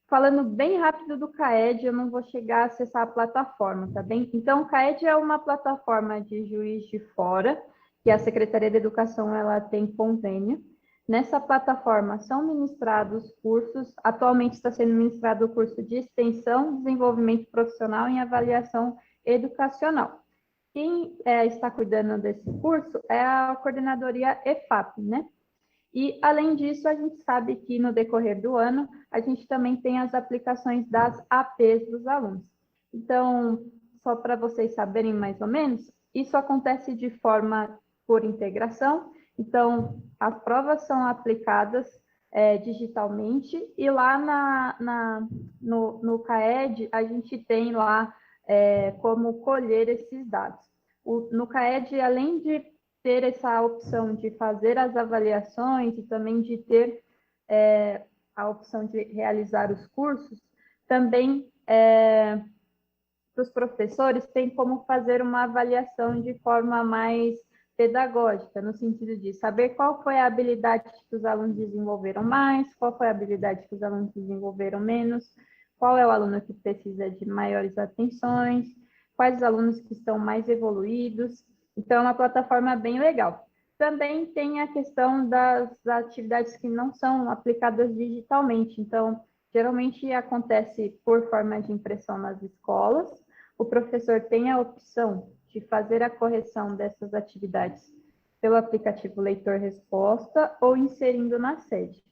Falando bem rápido do CAED, eu não vou chegar a acessar a plataforma, tá bem? Então, o CAED é uma plataforma de Juiz de Fora, que a Secretaria de Educação ela tem convênio. Nessa plataforma são ministrados cursos, atualmente está sendo ministrado o curso de Extensão, Desenvolvimento Profissional e Avaliação Educacional. Quem está cuidando desse curso é a coordenadoria EFAP, né? E, além disso, a gente sabe que no decorrer do ano, a gente também tem as aplicações das APs dos alunos. Então, só para vocês saberem mais ou menos, isso acontece de forma por integração. Então, as provas são aplicadas digitalmente e lá no CAED, a gente tem lá como colher esses dados. No CAED, além de ter essa opção de fazer as avaliações e também de ter a opção de realizar os cursos, também para os professores tem como fazer uma avaliação de forma mais pedagógica, no sentido de saber qual foi a habilidade que os alunos desenvolveram mais, qual foi a habilidade que os alunos desenvolveram menos, qual é o aluno que precisa de maiores atenções, quais os alunos que estão mais evoluídos. Então, é uma plataforma bem legal. Também tem a questão das atividades que não são aplicadas digitalmente. Então, geralmente acontece por forma de impressão nas escolas. O professor tem a opção de fazer a correção dessas atividades pelo aplicativo Leitor Resposta ou inserindo na sede.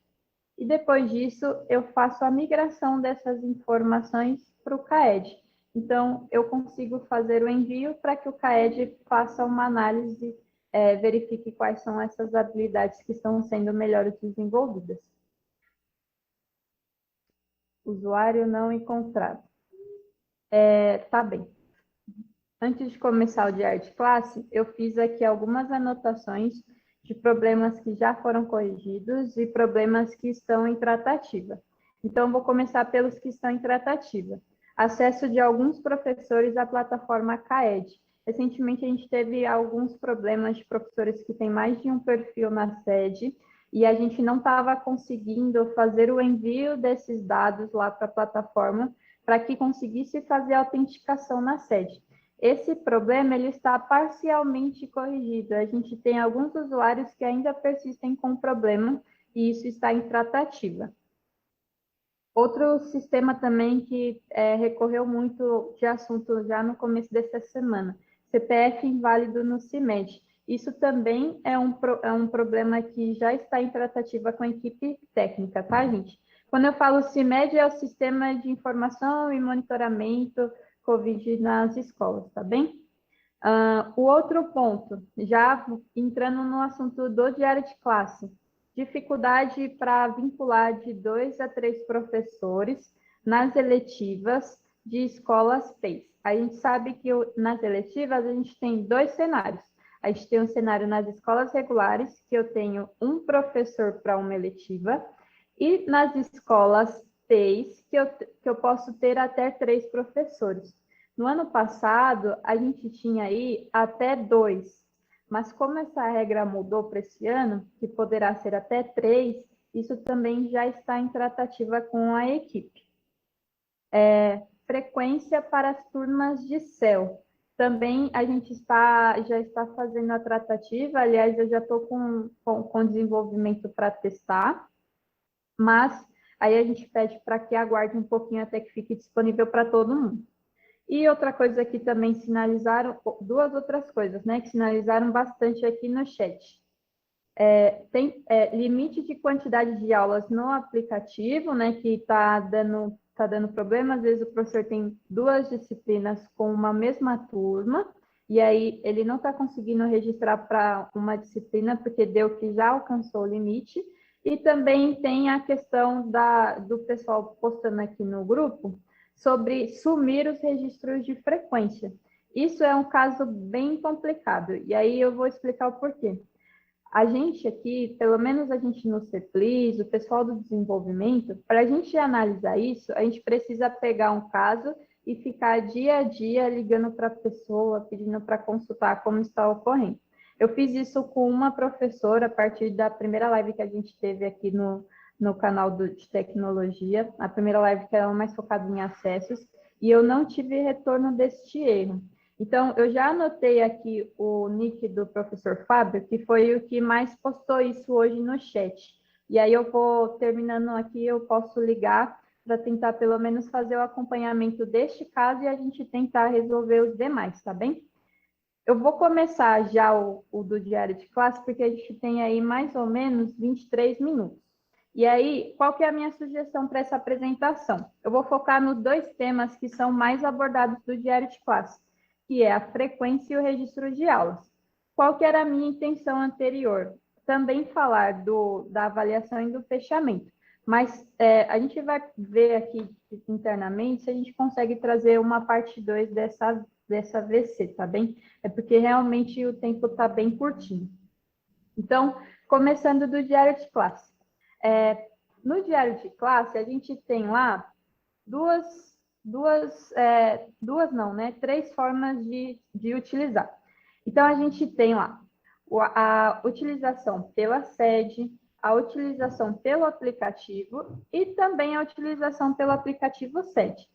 E depois disso, eu faço a migração dessas informações para o CAED. Então, eu consigo fazer o envio para que o CAED faça uma análise, verifique quais são essas habilidades que estão sendo melhores desenvolvidas. Usuário não encontrado. Tá bem. Antes de começar o diário de classe, eu fiz aqui algumas anotações de problemas que já foram corrigidos e problemas que estão em tratativa. Então, vou começar pelos que estão em tratativa. Acesso de alguns professores à plataforma CAED. Recentemente, a gente teve alguns problemas de professores que têm mais de um perfil na sede e a gente não estava conseguindo fazer o envio desses dados lá para a plataforma para que conseguisse fazer a autenticação na sede. Esse problema ele está parcialmente corrigido. A gente tem alguns usuários que ainda persistem com o problema e isso está em tratativa. Outro sistema também que recorreu muito de assunto já no começo dessa semana, CPF inválido no CIMED. Isso também é um problema que já está em tratativa com a equipe técnica, tá, gente? Quando eu falo CIMED, é o Sistema de Informação e Monitoramento COVID nas escolas, tá bem? O outro ponto, já entrando no assunto do diário de classe, dificuldade para vincular de 2 a 3 professores nas eletivas de escolas PEIs. A gente sabe que nas eletivas a gente tem 2 cenários. A gente tem um cenário nas escolas regulares, que eu tenho um professor para uma eletiva, e nas escolas PEIs, que eu posso ter até 3 professores. No ano passado, a gente tinha aí até 2, mas como essa regra mudou para esse ano, que poderá ser até 3, isso também já está em tratativa com a equipe. frequência para as turmas de céu. Também a gente já está fazendo a tratativa, aliás, eu já estou com desenvolvimento para testar, mas aí a gente pede para que aguarde um pouquinho até que fique disponível para todo mundo. E outra coisa que também sinalizaram, duas outras coisas, né, que sinalizaram bastante aqui no chat. Tem limite de quantidade de aulas no aplicativo, né, que está dando problema. Às vezes o professor tem duas disciplinas com uma mesma turma, e aí ele não está conseguindo registrar para uma disciplina, porque deu que já alcançou o limite. E também tem a questão do pessoal postando aqui no grupo, sobre sumir os registros de frequência. Isso é um caso bem complicado, e aí eu vou explicar o porquê. A gente aqui, pelo menos a gente no CEPLIS, o pessoal do desenvolvimento, para a gente analisar isso, a gente precisa pegar um caso e ficar dia a dia ligando para a pessoa, pedindo para consultar como está ocorrendo. Eu fiz isso com uma professora a partir da primeira live que a gente teve aqui no canal de tecnologia, a primeira live que era mais focada em acessos, e eu não tive retorno deste erro. Então, eu já anotei aqui o nick do professor Fábio, que foi o que mais postou isso hoje no chat. E aí eu vou, terminando aqui, eu posso ligar para tentar pelo menos fazer o acompanhamento deste caso e a gente tentar resolver os demais, tá bem? Eu vou começar já o do diário de classe, porque a gente tem aí mais ou menos 23 minutos. E aí, qual que é a minha sugestão para essa apresentação? Eu vou focar nos dois temas que são mais abordados do diário de classe, que é a frequência e o registro de aulas. Qual que era a minha intenção anterior? Também falar da avaliação e do fechamento. Mas a gente vai ver aqui internamente se a gente consegue trazer uma parte 2 dessa VC, tá bem? É porque realmente o tempo está bem curtinho. Então, começando do diário de classe. No diário de classe, a gente tem lá três formas de utilizar. Então, a gente tem lá a utilização pela sede, a utilização pelo aplicativo e também a utilização pelo aplicativo sede.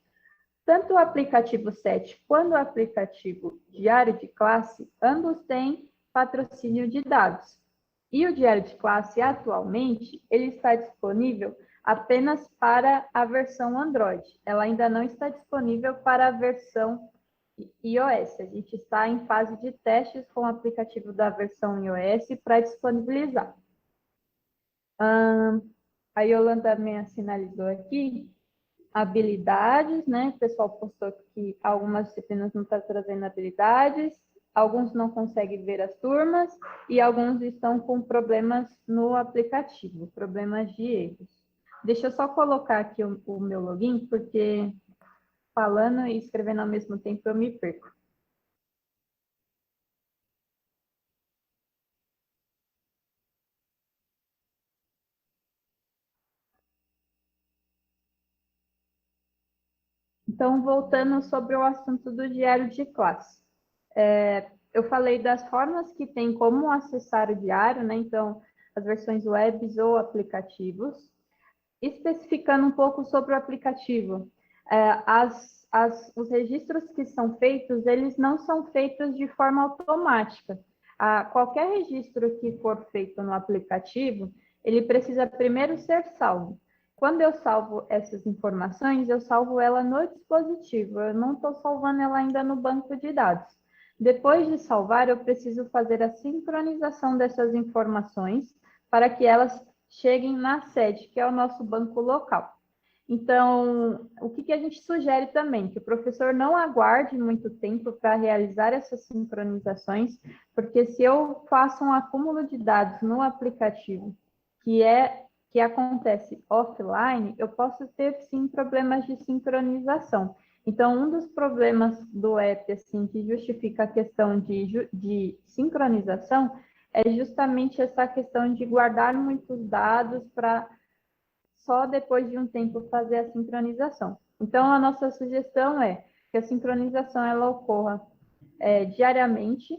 Tanto o aplicativo sede quanto o aplicativo diário de classe, ambos têm patrocínio de dados. E o diário de classe, atualmente, ele está disponível apenas para a versão Android. Ela ainda não está disponível para a versão iOS. A gente está em fase de testes com o aplicativo da versão iOS para disponibilizar. A Yolanda me sinalizou aqui habilidades, né? O pessoal postou que algumas disciplinas não estão trazendo habilidades, alguns não conseguem ver as turmas e alguns estão com problemas no aplicativo, problemas de erros. Deixa eu só colocar aqui o meu login, porque falando e escrevendo ao mesmo tempo eu me perco. Então, voltando sobre o assunto do diário de classe. Eu falei das formas que tem como acessar o diário, né? Então, as versões webs ou aplicativos. Especificando um pouco sobre o aplicativo, os registros que são feitos, eles não são feitos de forma automática. Qualquer registro que for feito no aplicativo, ele precisa primeiro ser salvo. Quando eu salvo essas informações, eu salvo ela no dispositivo, eu não estou salvando ela ainda no banco de dados. Depois de salvar, eu preciso fazer a sincronização dessas informações para que elas cheguem na sede, que é o nosso banco local. Então, o que a gente sugere também? Que o professor não aguarde muito tempo para realizar essas sincronizações, porque se eu faço um acúmulo de dados no aplicativo que acontece offline, eu posso ter, sim, problemas de sincronização. Então, um dos problemas do app, assim, que justifica a questão de sincronização é justamente essa questão de guardar muitos dados para só depois de um tempo fazer a sincronização. Então, a nossa sugestão é que a sincronização ela ocorra diariamente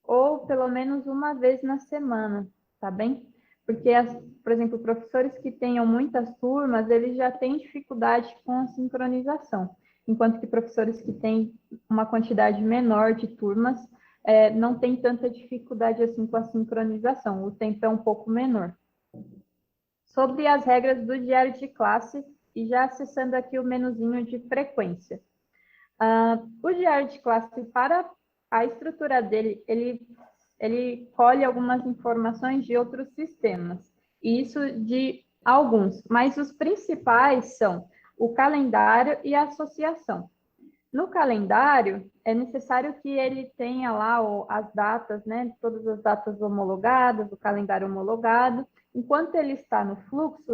ou pelo menos uma vez na semana, tá bem? Porque, por exemplo, professores que tenham muitas turmas, eles já têm dificuldade com a sincronização. enquanto que professores que têm uma quantidade menor de turmas não têm tanta dificuldade assim com a sincronização, o tempo é um pouco menor. Sobre as regras do diário de classe, e já acessando aqui o menuzinho de frequência. O diário de classe, para a estrutura dele, ele colhe algumas informações de outros sistemas, e isso de alguns, mas os principais são o calendário e a associação. No calendário, é necessário que ele tenha lá as datas, né, todas as datas homologadas, o calendário homologado. Enquanto ele está no fluxo,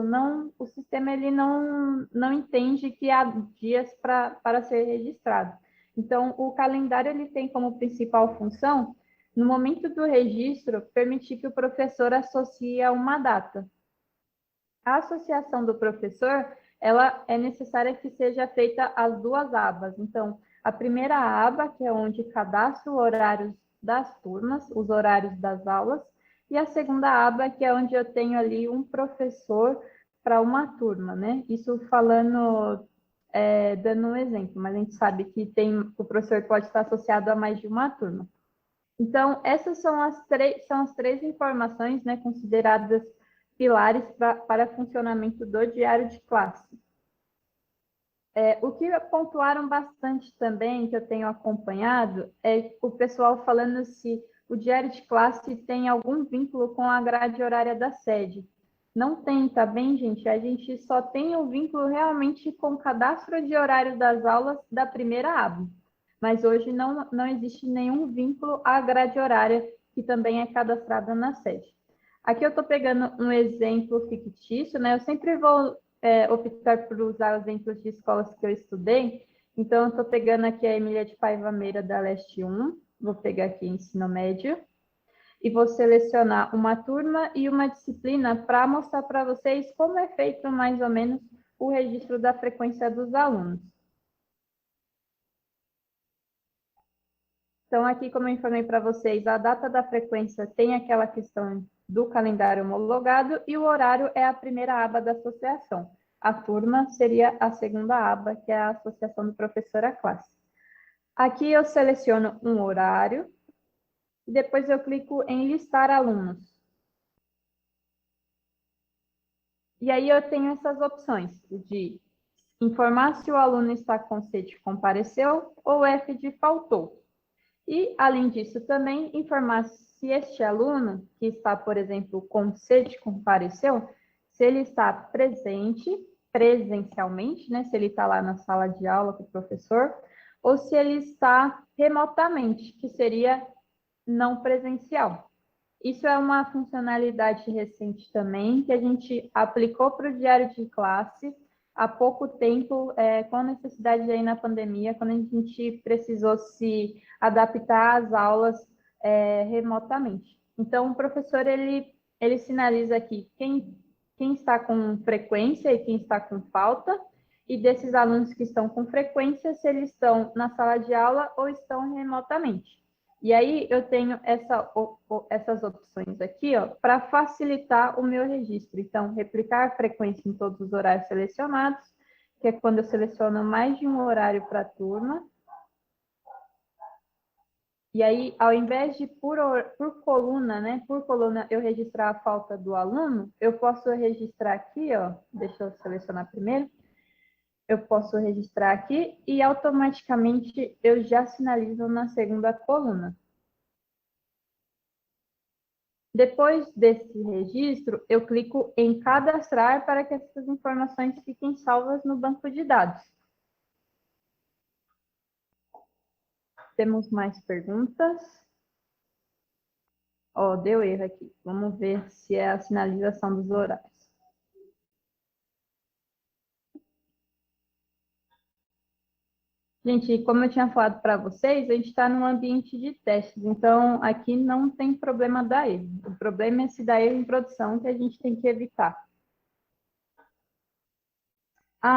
o sistema ele não entende que há dias para ser registrado. Então, o calendário ele tem como principal função, no momento do registro, permitir que o professor associe a uma data. A associação do professor, ela é necessária que seja feita as duas abas. Então, a primeira aba, que é onde cadastro horários das turmas, os horários das aulas, e a segunda aba, que é onde eu tenho ali um professor para uma turma, né? Isso falando, dando um exemplo, mas a gente sabe que o professor pode estar associado a mais de uma turma. Então, essas são as três informações, né, consideradas pilares para funcionamento do diário de classe. O que pontuaram bastante também, que eu tenho acompanhado, é o pessoal falando se o diário de classe tem algum vínculo com a grade horária da sede. Não tem, tá bem, gente? A gente só tem o vínculo realmente com o cadastro de horário das aulas da primeira aba. Mas hoje não existe nenhum vínculo à grade horária, que também é cadastrada na sede. Aqui eu estou pegando um exemplo fictício, né? Eu sempre vou optar por usar exemplos de escolas que eu estudei. Então, eu estou pegando aqui a Emília de Paiva Meira da Leste 1, vou pegar aqui ensino médio, e vou selecionar uma turma e uma disciplina para mostrar para vocês como é feito mais ou menos o registro da frequência dos alunos. Então, aqui, como eu informei para vocês, a data da frequência tem aquela questão do calendário homologado e o horário é a primeira aba da associação. A turma seria a segunda aba, que é a associação do professor à classe. Aqui eu seleciono um horário e depois eu clico em listar alunos. E aí eu tenho essas opções de informar se o aluno está com C de compareceu ou F de faltou. E, além disso, também informar se este aluno, que está, por exemplo, com C de compareceu, se ele está presente, presencialmente, né, se ele está lá na sala de aula com o professor, ou se ele está remotamente, que seria não presencial. Isso é uma funcionalidade recente também, que a gente aplicou para o diário de classe há pouco tempo, com a necessidade aí na pandemia, quando a gente precisou se adaptar às aulas remotamente. Então, o professor, ele sinaliza aqui quem está com frequência e quem está com falta, e desses alunos que estão com frequência, se eles estão na sala de aula ou estão remotamente. E aí, eu tenho essas opções aqui, ó, para facilitar o meu registro. Então, replicar a frequência em todos os horários selecionados, que é quando eu seleciono mais de um horário para a turma. E aí, ao invés de por coluna, né, por coluna eu registrar a falta do aluno, eu posso registrar aqui, ó, deixa eu selecionar primeiro. Eu posso registrar aqui e automaticamente eu já sinalizo na segunda coluna. Depois desse registro, eu clico em cadastrar para que essas informações fiquem salvas no banco de dados. Temos mais perguntas? Ó, deu erro aqui. Vamos ver se é a sinalização dos horários. Gente, como eu tinha falado para vocês, a gente está num ambiente de testes, então aqui não tem problema dar erro. O problema é se dar erro em produção, que a gente tem que evitar.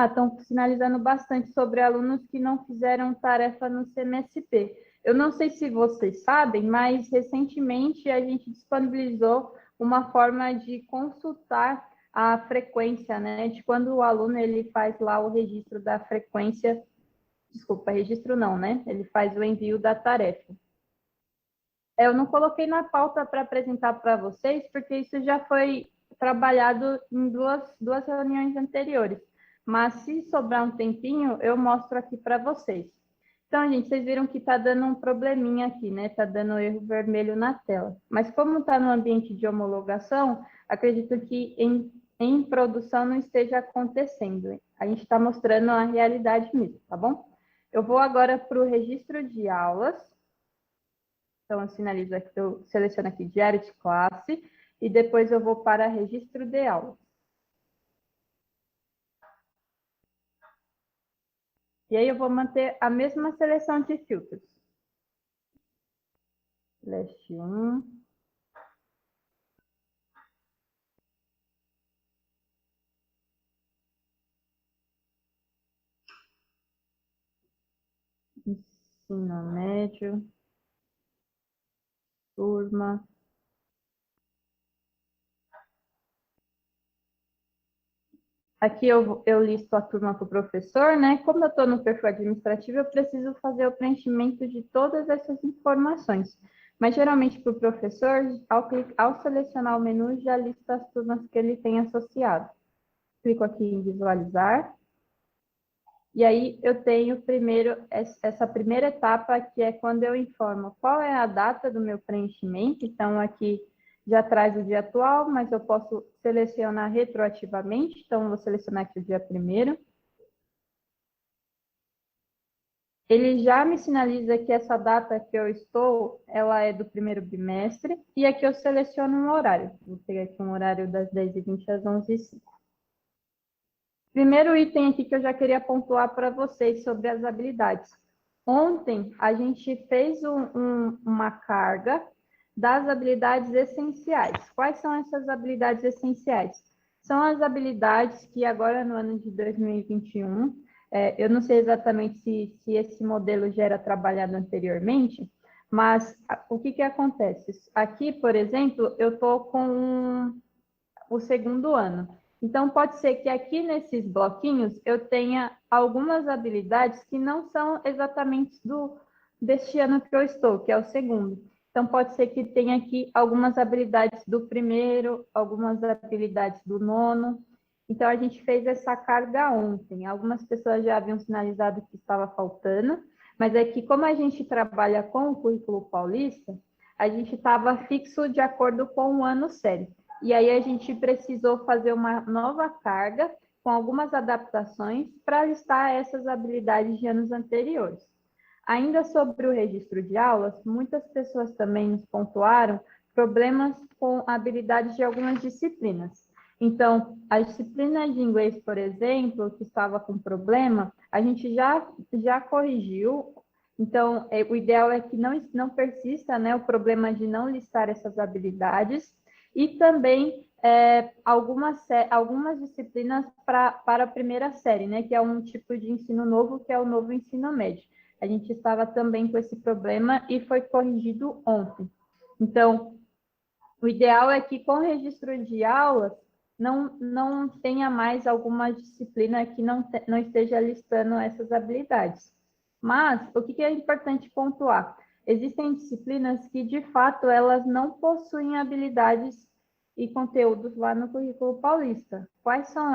Estão sinalizando bastante sobre alunos que não fizeram tarefa no CMSP. Eu não sei se vocês sabem, mas recentemente a gente disponibilizou uma forma de consultar a frequência, né? De quando o aluno ele faz lá o registro da frequência Desculpa, registro não, né? Ele faz o envio da tarefa. Eu não coloquei na pauta para apresentar para vocês, porque isso já foi trabalhado em duas reuniões anteriores. Mas se sobrar um tempinho, eu mostro aqui para vocês. Então, gente, vocês viram que está dando um probleminha aqui, né? Está dando erro vermelho na tela. Mas como está no ambiente de homologação, acredito que em produção não esteja acontecendo. A gente está mostrando a realidade mesmo, tá bom? Eu vou agora para o registro de aulas. Então, eu sinalizo aqui, eu seleciono aqui diário de classe e depois eu vou para registro de aulas. E aí eu vou manter a mesma seleção de filtros. Leste 1. Ensino médio. Turma. Aqui eu listo a turma para o professor, né? Como eu estou no perfil administrativo, eu preciso fazer o preenchimento de todas essas informações. Mas, geralmente, para o professor, ao selecionar o menu, já lista as turmas que ele tem associado. Clico aqui em visualizar. E aí, eu tenho primeiro essa primeira etapa, que é quando eu informo qual é a data do meu preenchimento. Então, aqui já traz o dia atual, mas eu posso selecionar retroativamente. Então, eu vou selecionar aqui o dia 1º. Ele já me sinaliza que essa data que eu estou, ela é do 1º bimestre. E aqui eu seleciono um horário. Vou pegar aqui um horário das 10h20 às 11h05. Primeiro item aqui que eu já queria pontuar para vocês sobre as habilidades. Ontem, a gente fez uma carga das habilidades essenciais. Quais são essas habilidades essenciais? São as habilidades que agora no ano de 2021, eu não sei exatamente se esse modelo já era trabalhado anteriormente, mas o que acontece? Aqui, por exemplo, eu estou com o 2º ano. Então, pode ser que aqui nesses bloquinhos eu tenha algumas habilidades que não são exatamente deste ano que eu estou, que é o 2º. Então, pode ser que tenha aqui algumas habilidades do 1º, algumas habilidades do 9º. Então, a gente fez essa carga ontem. Algumas pessoas já haviam sinalizado que estava faltando, mas é que como a gente trabalha com o currículo paulista, a gente estava fixo de acordo com o ano sério. E aí a gente precisou fazer uma nova carga com algumas adaptações para listar essas habilidades de anos anteriores. Ainda sobre o registro de aulas, muitas pessoas também nos pontuaram problemas com habilidades de algumas disciplinas. Então, a disciplina de inglês, por exemplo, que estava com problema, a gente já corrigiu. Então, o ideal é que não persista, né, o problema de não listar essas habilidades. E também algumas disciplinas para a primeira série, né, que é um tipo de ensino novo, que é o novo ensino médio. A gente estava também com esse problema e foi corrigido ontem. Então, o ideal é que com o registro de aulas não tenha mais alguma disciplina que não esteja listando essas habilidades. Mas, o que é importante pontuar? Existem disciplinas que, de fato, elas não possuem habilidades e conteúdos lá no currículo paulista. Quais são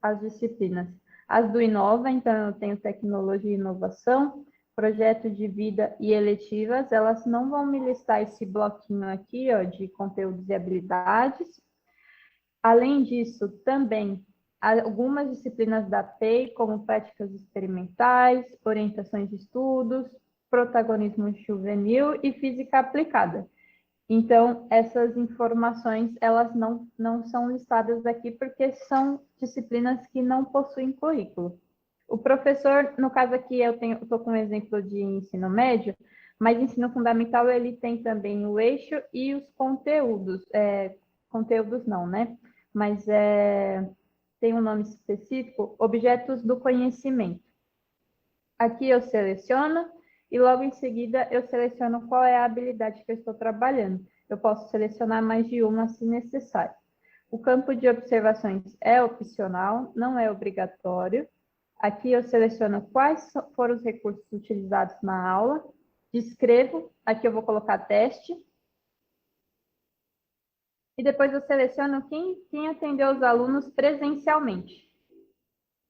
as disciplinas? As do Inova, então eu tenho tecnologia e inovação, projeto de vida e eletivas, elas não vão me listar esse bloquinho aqui, ó, de conteúdos e habilidades. Além disso, também algumas disciplinas da PEI, como práticas experimentais, orientações de estudos, protagonismo juvenil e física aplicada. Então, essas informações, elas não são listadas aqui porque são disciplinas que não possuem currículo. O professor, no caso aqui, eu estou com um exemplo de ensino médio, mas ensino fundamental, ele tem também o eixo e os conteúdos. Conteúdos não, né? Mas tem um nome específico, objetos do conhecimento. Aqui eu seleciono e logo em seguida eu seleciono qual é a habilidade que eu estou trabalhando. Eu posso selecionar mais de uma se necessário. O campo de observações é opcional, não é obrigatório. Aqui eu seleciono quais foram os recursos utilizados na aula, descrevo, aqui eu vou colocar teste, e depois eu seleciono quem atendeu os alunos presencialmente.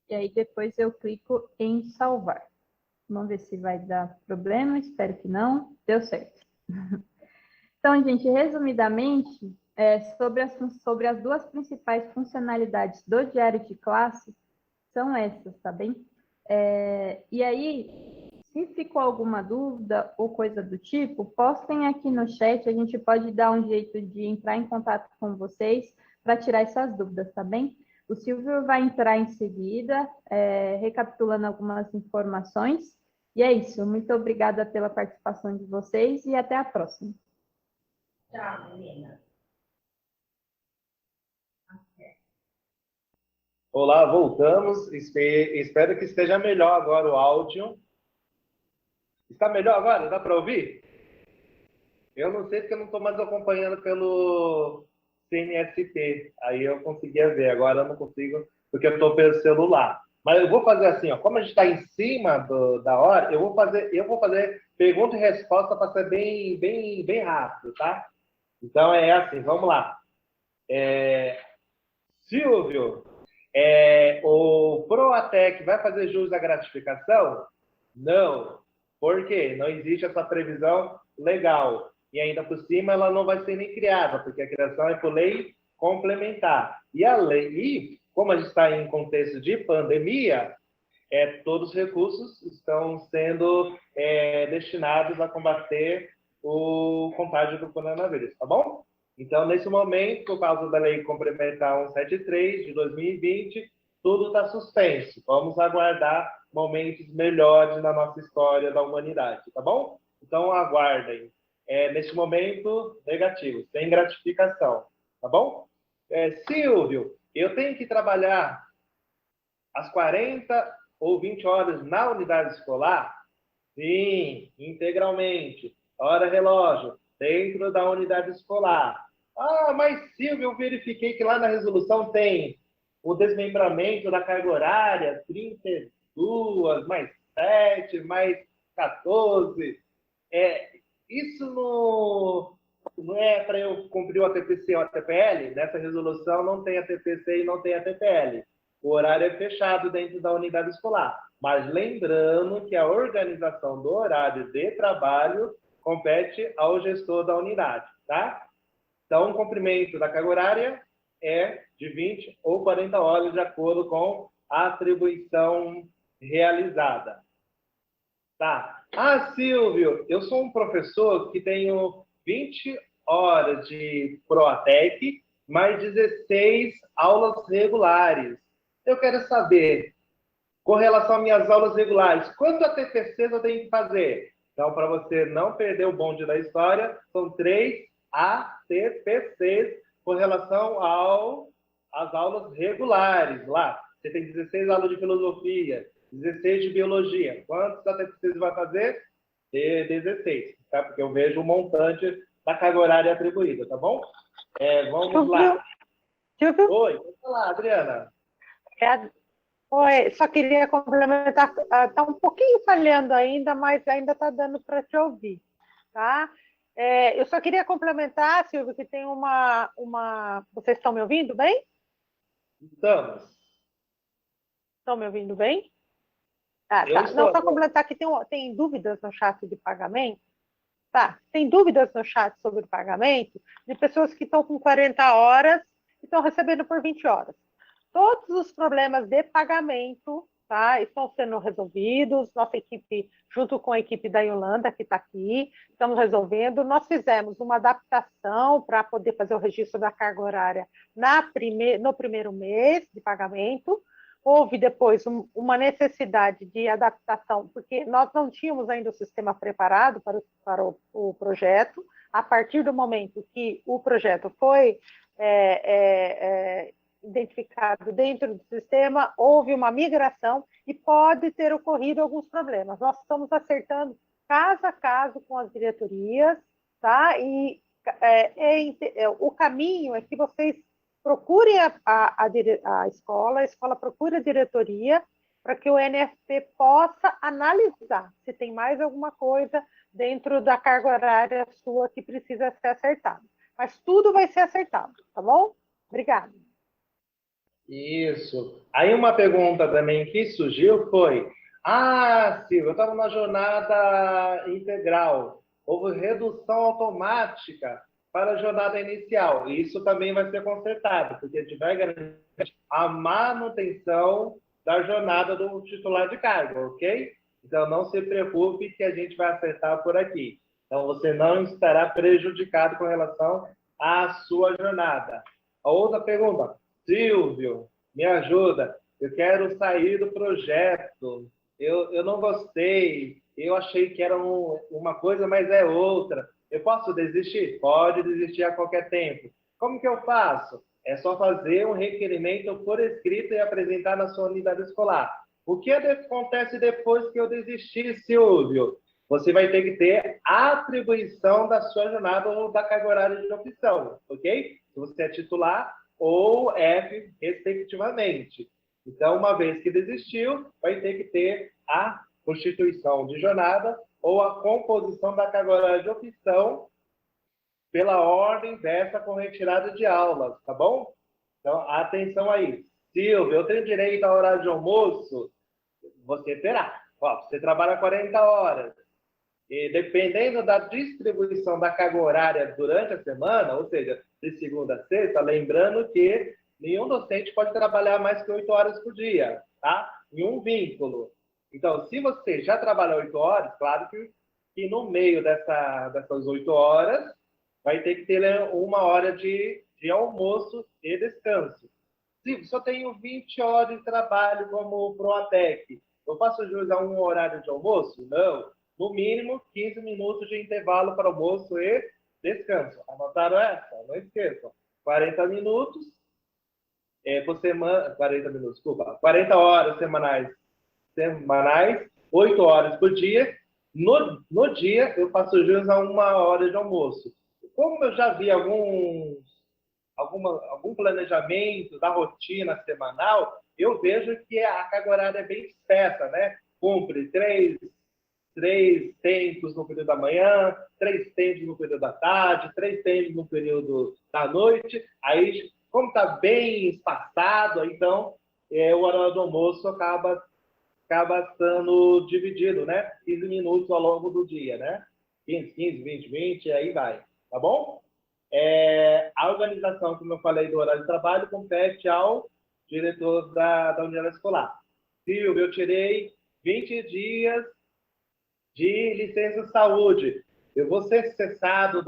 E aí depois eu clico em salvar. Vamos ver se vai dar problema, espero que não. Deu certo. Então, gente, resumidamente, sobre as duas principais funcionalidades do diário de classe, são essas, tá bem? E aí, se ficou alguma dúvida ou coisa do tipo, postem aqui no chat, a gente pode dar um jeito de entrar em contato com vocês para tirar essas dúvidas, tá bem? O Silvio vai entrar em seguida, recapitulando algumas informações. E é isso, muito obrigada pela participação de vocês e até a próxima. Tchau, menina. Olá, voltamos. Espero que esteja melhor agora o áudio. Está melhor agora? Dá para ouvir? Eu não sei porque eu não estou mais acompanhando pelo CNSP. Aí eu conseguia ver, agora eu não consigo porque eu estou pelo celular. Mas eu vou fazer assim, ó, como a gente está em cima da hora, eu vou fazer pergunta e resposta para ser bem rápido, tá? Então é assim, vamos lá. Silvio, o Proatec vai fazer jus à gratificação? Não. Por quê? Não existe essa previsão legal. E ainda por cima ela não vai ser nem criada, porque a criação é por lei complementar. E a lei, como a gente está em contexto de pandemia, todos os recursos estão sendo destinados a combater o contágio do coronavírus, tá bom? Então, nesse momento, por causa da Lei Complementar 173 de 2020, tudo está suspenso. Vamos aguardar momentos melhores na nossa história da humanidade, tá bom? Então, aguardem. Neste momento, negativo, sem gratificação, tá bom? Silvio, eu tenho que trabalhar às 40 ou 20 horas na unidade escolar? Sim, integralmente. Hora relógio, dentro da unidade escolar. Ah, mas Silvio, eu verifiquei que lá na resolução tem o desmembramento da carga horária, 32, mais 7, mais 14. Isso não é para eu cumprir o ATPC ou a TPL? Nessa resolução não tem a TPC e não tem a TPL. O horário é fechado dentro da unidade escolar. Mas lembrando que a organização do horário de trabalho compete ao gestor da unidade, tá? Então, o comprimento da carga horária é de 20 ou 40 horas, de acordo com a atribuição realizada. Tá? Ah, Silvio, eu sou um professor que tenho 20 horas de Proatec, mais 16 aulas regulares. Eu quero saber, com relação às minhas aulas regulares, quantos ATPCs eu tenho que fazer? Então, para você não perder o bonde da história, são 3 ATPCs com relação às aulas regulares. Lá, você tem 16 aulas de filosofia, 16 de biologia. Quantos ATPCs vai fazer? 16, tá? Porque eu vejo o montante da carga horária atribuída, tá bom? Vamos lá. Silvio? Oi, pode falar, Adriana. Oi, só queria complementar, está um pouquinho falhando ainda, mas ainda está dando para te ouvir, tá? Eu só queria complementar, Silvio, que tem uma... Vocês estão me ouvindo bem? Estamos. Estão me ouvindo bem? Tá. Estou. Não, só complementar que tem dúvidas no chat de pagamento. Tá, tem dúvidas no chat sobre o pagamento de pessoas que estão com 40 horas e estão recebendo por 20 horas. Todos os problemas de pagamento, tá, estão sendo resolvidos. Nossa equipe, junto com a equipe da Yolanda, que está aqui, estamos resolvendo. Nós fizemos uma adaptação para poder fazer o registro da carga horária no primeiro mês de pagamento. Houve depois uma necessidade de adaptação, porque nós não tínhamos ainda o sistema preparado para o projeto. A partir do momento que o projeto foi identificado dentro do sistema, houve uma migração e pode ter ocorrido alguns problemas. Nós estamos acertando caso a caso com as diretorias, tá? E o caminho é que vocês procurem a escola procura a diretoria para que o NFP possa analisar se tem mais alguma coisa dentro da carga horária sua que precisa ser acertada. Mas tudo vai ser acertado, tá bom? Obrigada. Isso. Aí uma pergunta também que surgiu foi: Silvia, eu estava numa jornada integral, houve redução automática para a jornada inicial. Isso também vai ser consertado, porque a gente vai garantir a manutenção da jornada do titular de cargo, ok? Então não se preocupe que a gente vai acertar por aqui. Então você não estará prejudicado com relação à sua jornada. A outra pergunta: Silvio, me ajuda. Eu quero sair do projeto. Eu não gostei. Eu achei que era uma coisa, mas é outra. Eu posso desistir? Pode desistir a qualquer tempo. Como que eu faço? É só fazer um requerimento por escrito e apresentar na sua unidade escolar. O que acontece depois que eu desistir, Silvio? Você vai ter que ter a atribuição da sua jornada ou da carga horária de opção, ok? Se você é titular ou F, respectivamente. Então, uma vez que desistiu, vai ter que ter a constituição de jornada ou a composição da carga horária de opção pela ordem dessa com retirada de aulas, tá bom? Então, atenção aí. Silvio, eu tenho direito ao horário de almoço? Você terá. Ó, você trabalha 40 horas. E dependendo da distribuição da carga horária durante a semana, ou seja, de segunda a sexta, lembrando que nenhum docente pode trabalhar mais que 8 horas por dia, tá? Em um vínculo. Então, se você já trabalha 8 horas, claro que no meio dessas 8 horas, vai ter que ter uma hora de almoço e descanso. Se eu tenho 20 horas de trabalho como Proatec, eu posso jus a um horário de almoço? Não. No mínimo, 15 minutos de intervalo para almoço e descanso. Anotaram essa? Não esqueçam. 40 minutos por semana, 40 minutos, desculpa, 40 horas semanais, 8 horas por dia. No dia, eu faço jus a uma hora de almoço. Como eu já vi algum planejamento da rotina semanal, eu vejo que a carga horária é bem dispersa, né? Cumpre três tempos no período da manhã, 3 tempos no período da tarde, 3 tempos no período da noite. Aí, como está bem espaçado, então o horário do almoço acaba sendo dividido, né? 15 minutos ao longo do dia, né? 15, 20, 20, aí vai. Tá bom? A organização, como eu falei, do horário de trabalho compete ao diretor da unidade escolar. Silvio, eu tirei 20 dias de licença saúde. Eu vou ser cessado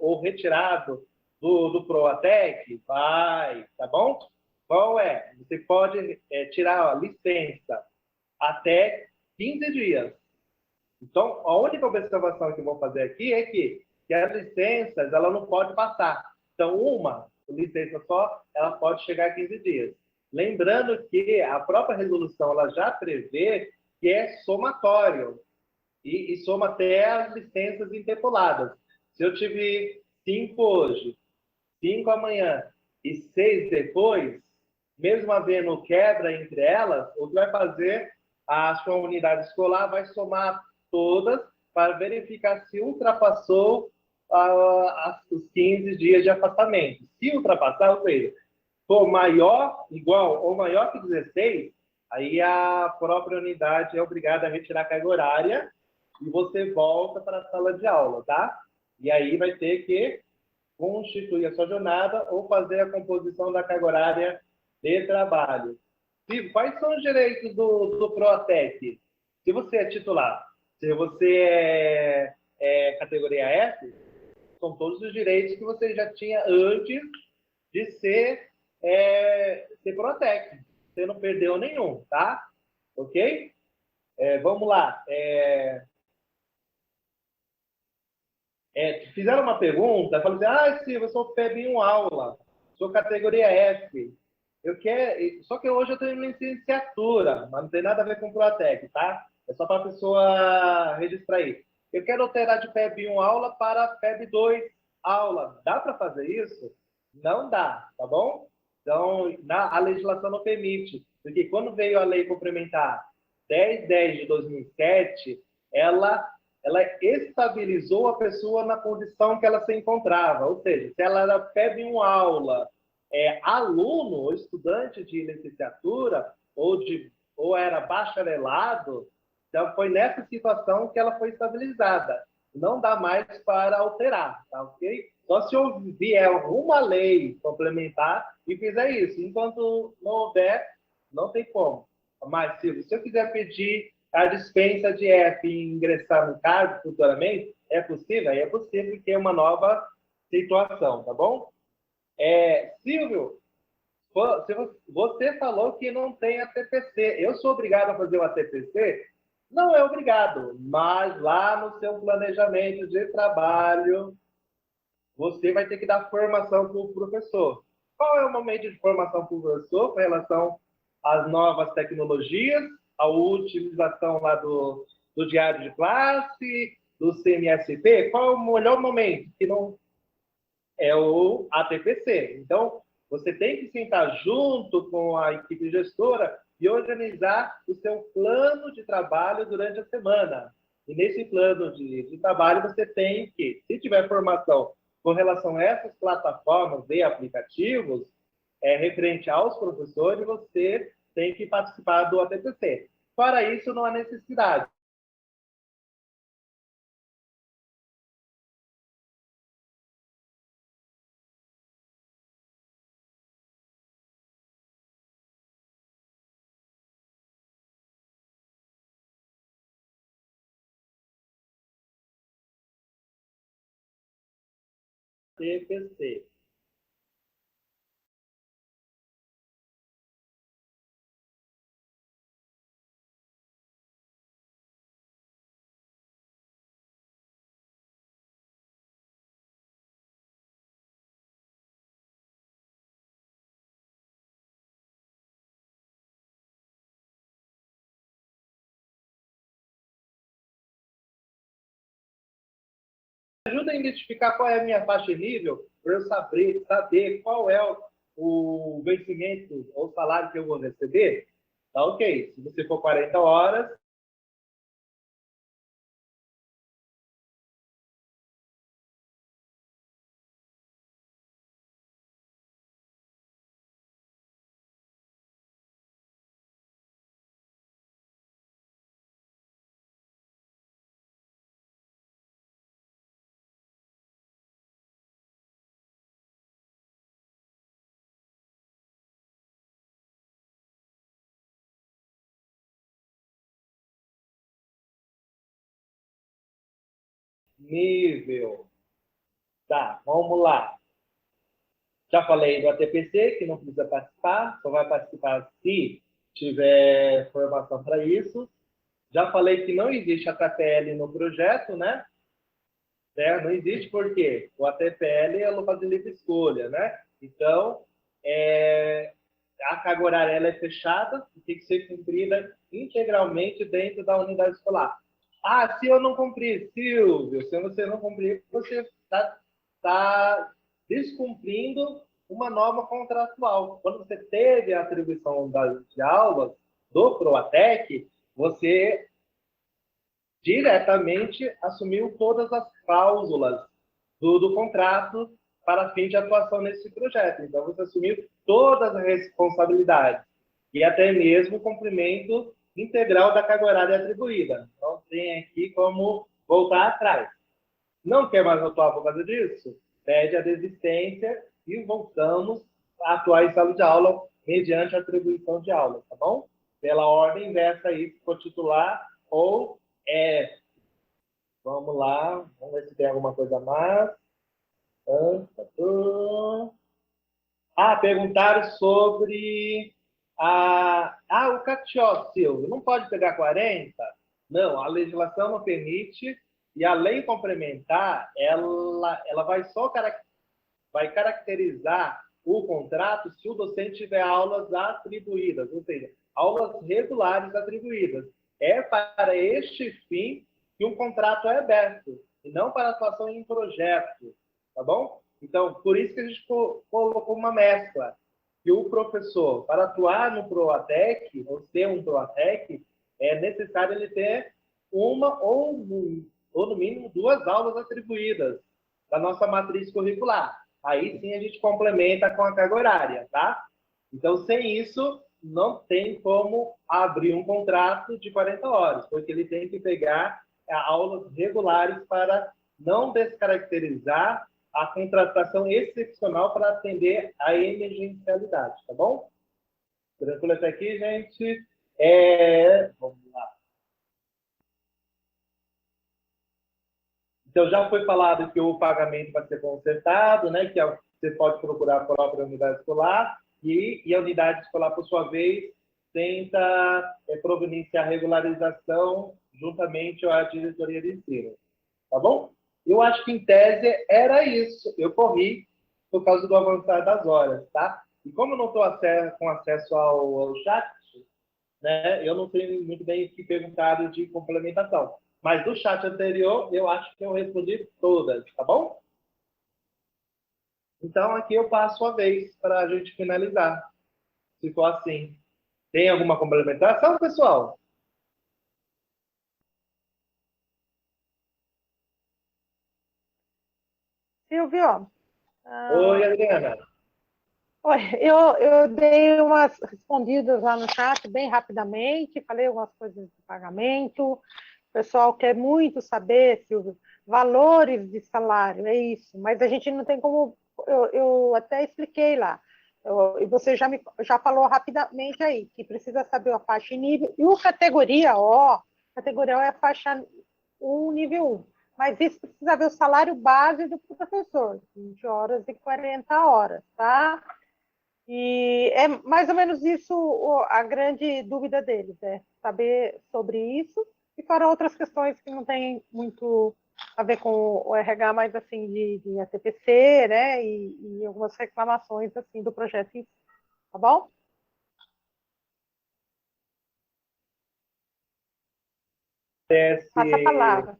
ou retirado do Proatec? Vai, tá bom? Qual é? Você pode tirar licença até 15 dias. Então, a única observação que eu vou fazer aqui é que as licenças, ela não pode passar. Então, uma licença só, ela pode chegar a 15 dias. Lembrando que a própria resolução, ela já prevê que é somatório. E soma até as licenças interpoladas. Se eu tive 5 hoje, 5 amanhã e 6 depois, mesmo havendo quebra entre elas, o que vai fazer? A sua unidade escolar vai somar todas para verificar se ultrapassou os 15 dias de afastamento. Se ultrapassar, ou seja, for maior, igual ou maior que 16, aí a própria unidade é obrigada a retirar a carga horária e você volta para a sala de aula, tá? E aí vai ter que constituir a sua jornada ou fazer a composição da carga horária de trabalho. Quais são os direitos do Proatec? Se você é titular, se você é categoria F, são todos os direitos que você já tinha antes de ser Proatec. Você não perdeu nenhum, tá? Ok? Vamos lá. Fizeram uma pergunta, falaram assim, Silvio, eu sou PEB1 aula, sou categoria F. Só que hoje eu tenho licenciatura, mas não tem nada a ver com o Proatec, tá? É só para a pessoa registrar aí. Eu quero alterar de PEB1 aula para PEB2 aula. Dá para fazer isso? Não dá, tá bom? Então, a legislação não permite. Porque quando veio a lei complementar 1010 de 2007, ela estabilizou a pessoa na condição que ela se encontrava. Ou seja, se ela era PEB1 aula, aluno ou estudante de licenciatura ou era bacharelado, então foi nessa situação que ela foi estabilizada. Não dá mais para alterar, tá ok? Só se vier alguma lei complementar e fizer isso. Enquanto não houver, não tem como. Mas se eu quiser pedir a dispensa de F e ingressar no cargo futuramente, é possível? É possível, porque é uma nova situação, tá bom? Silvio, você falou que não tem ATPC. Eu sou obrigado a fazer o ATPC? Não é obrigado, mas lá no seu planejamento de trabalho, você vai ter que dar formação para o professor. Qual é o momento de formação para o professor com relação às novas tecnologias, a utilização lá do diário de classe, do CMSP? Qual é o melhor momento? Que não é o ATPC. Então, você tem que sentar junto com a equipe gestora e organizar o seu plano de trabalho durante a semana. E nesse plano de trabalho, você tem que, se tiver formação com relação a essas plataformas e aplicativos, referente aos professores, você tem que participar do ATPC. Para isso, não há necessidade. ATPC. Ajuda a identificar qual é a minha faixa de nível, para eu saber qual é o vencimento ou salário que eu vou receber. Tá ok. Se você for 40 horas, nível. Tá, vamos lá. Já falei do ATPC, que não precisa participar, só vai participar se tiver formação para isso. Já falei que não existe a ATPL no projeto, né? Não existe por quê? O ATPL é lupa de livre escolha, né? Então, a carga horária ela é fechada e tem que ser cumprida integralmente dentro da unidade escolar. Ah, se eu não cumprir, Silvio, se você não cumprir, você está descumprindo uma norma contratual. Quando você teve a atribuição de aulas do Proatec, você diretamente assumiu todas as cláusulas do contrato para fim de atuação nesse projeto. Então, você assumiu todas as responsabilidades e até mesmo o cumprimento integral da carga horária atribuída. Então, tem aqui como voltar atrás. Não quer mais atuar por causa disso? Pede a desistência e voltamos a atuar em sala de aula mediante a atribuição de aula, tá bom? Pela ordem inversa aí, se for titular ou vamos lá, vamos ver se tem alguma coisa a mais. Perguntaram sobre o CATIO, Silvio. Não pode pegar 40? Não, a legislação não permite e a lei complementar, ela vai caracterizar o contrato se o docente tiver aulas atribuídas, ou seja, aulas regulares atribuídas. É para este fim que um contrato é aberto, e não para atuação em projeto, tá bom? Então, por isso que a gente colocou uma mescla. que o professor, para atuar no PROATEC, ou ser um PROATEC, é necessário ele ter uma ou no mínimo 2 aulas atribuídas da nossa matriz curricular. Aí sim a gente complementa com a carga horária, tá? Então, sem isso, não tem como abrir um contrato de 40 horas, porque ele tem que pegar aulas regulares para não descaracterizar a contratação excepcional para atender a emergencialidade, tá bom? Tranquilo até aqui, gente? Vamos lá. Então, já foi falado que o pagamento vai ser consertado, né? Que você pode procurar a própria unidade escolar e a unidade escolar, por sua vez, tenta providenciar a regularização juntamente à diretoria de ensino. Tá bom? Eu acho que, em tese, era isso. Eu corri por causa do avançar das horas, tá? E como eu não estou com acesso ao chat, né, eu não tenho muito bem o que perguntar de complementação. Mas do chat anterior, eu acho que eu respondi todas, tá bom? Então, aqui eu passo a vez para a gente finalizar. Se for assim. Tem alguma complementação, pessoal? Silvio? Oi, Adriana. Oi, eu dei umas respondidas lá no chat bem rapidamente, falei algumas coisas de pagamento. O pessoal quer muito saber, Silvio, valores de salário, é isso, mas a gente não tem como. Eu até expliquei lá. E você já falou rapidamente aí, que precisa saber a faixa e nível, e o categoria O é a faixa 1, nível 1. Mas isso precisa ver o salário base do professor, 20 horas e 40 horas, tá? E é mais ou menos isso a grande dúvida deles, é saber sobre isso, e para outras questões que não tem muito a ver com o RH, mas assim, de ATPC, né, e algumas reclamações assim do projeto em si, tá bom? Passa a palavra.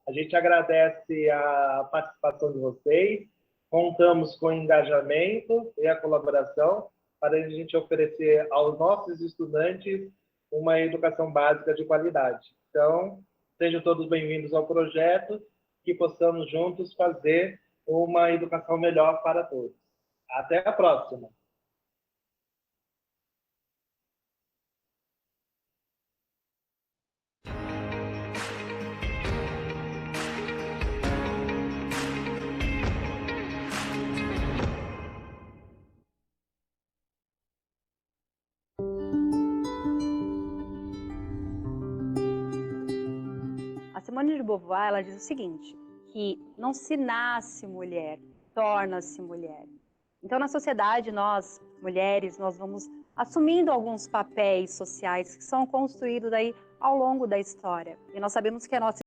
A gente agradece a participação de vocês, contamos com o engajamento e a colaboração para a gente oferecer aos nossos estudantes uma educação básica de qualidade. Então, sejam todos bem-vindos ao projeto, que possamos juntos fazer uma educação melhor para todos. Até a próxima! A Simone de Beauvoir, ela diz o seguinte, que não se nasce mulher, torna-se mulher. Então, na sociedade, nós, mulheres, nós vamos assumindo alguns papéis sociais que são construídos aí ao longo da história. E nós sabemos que a nossa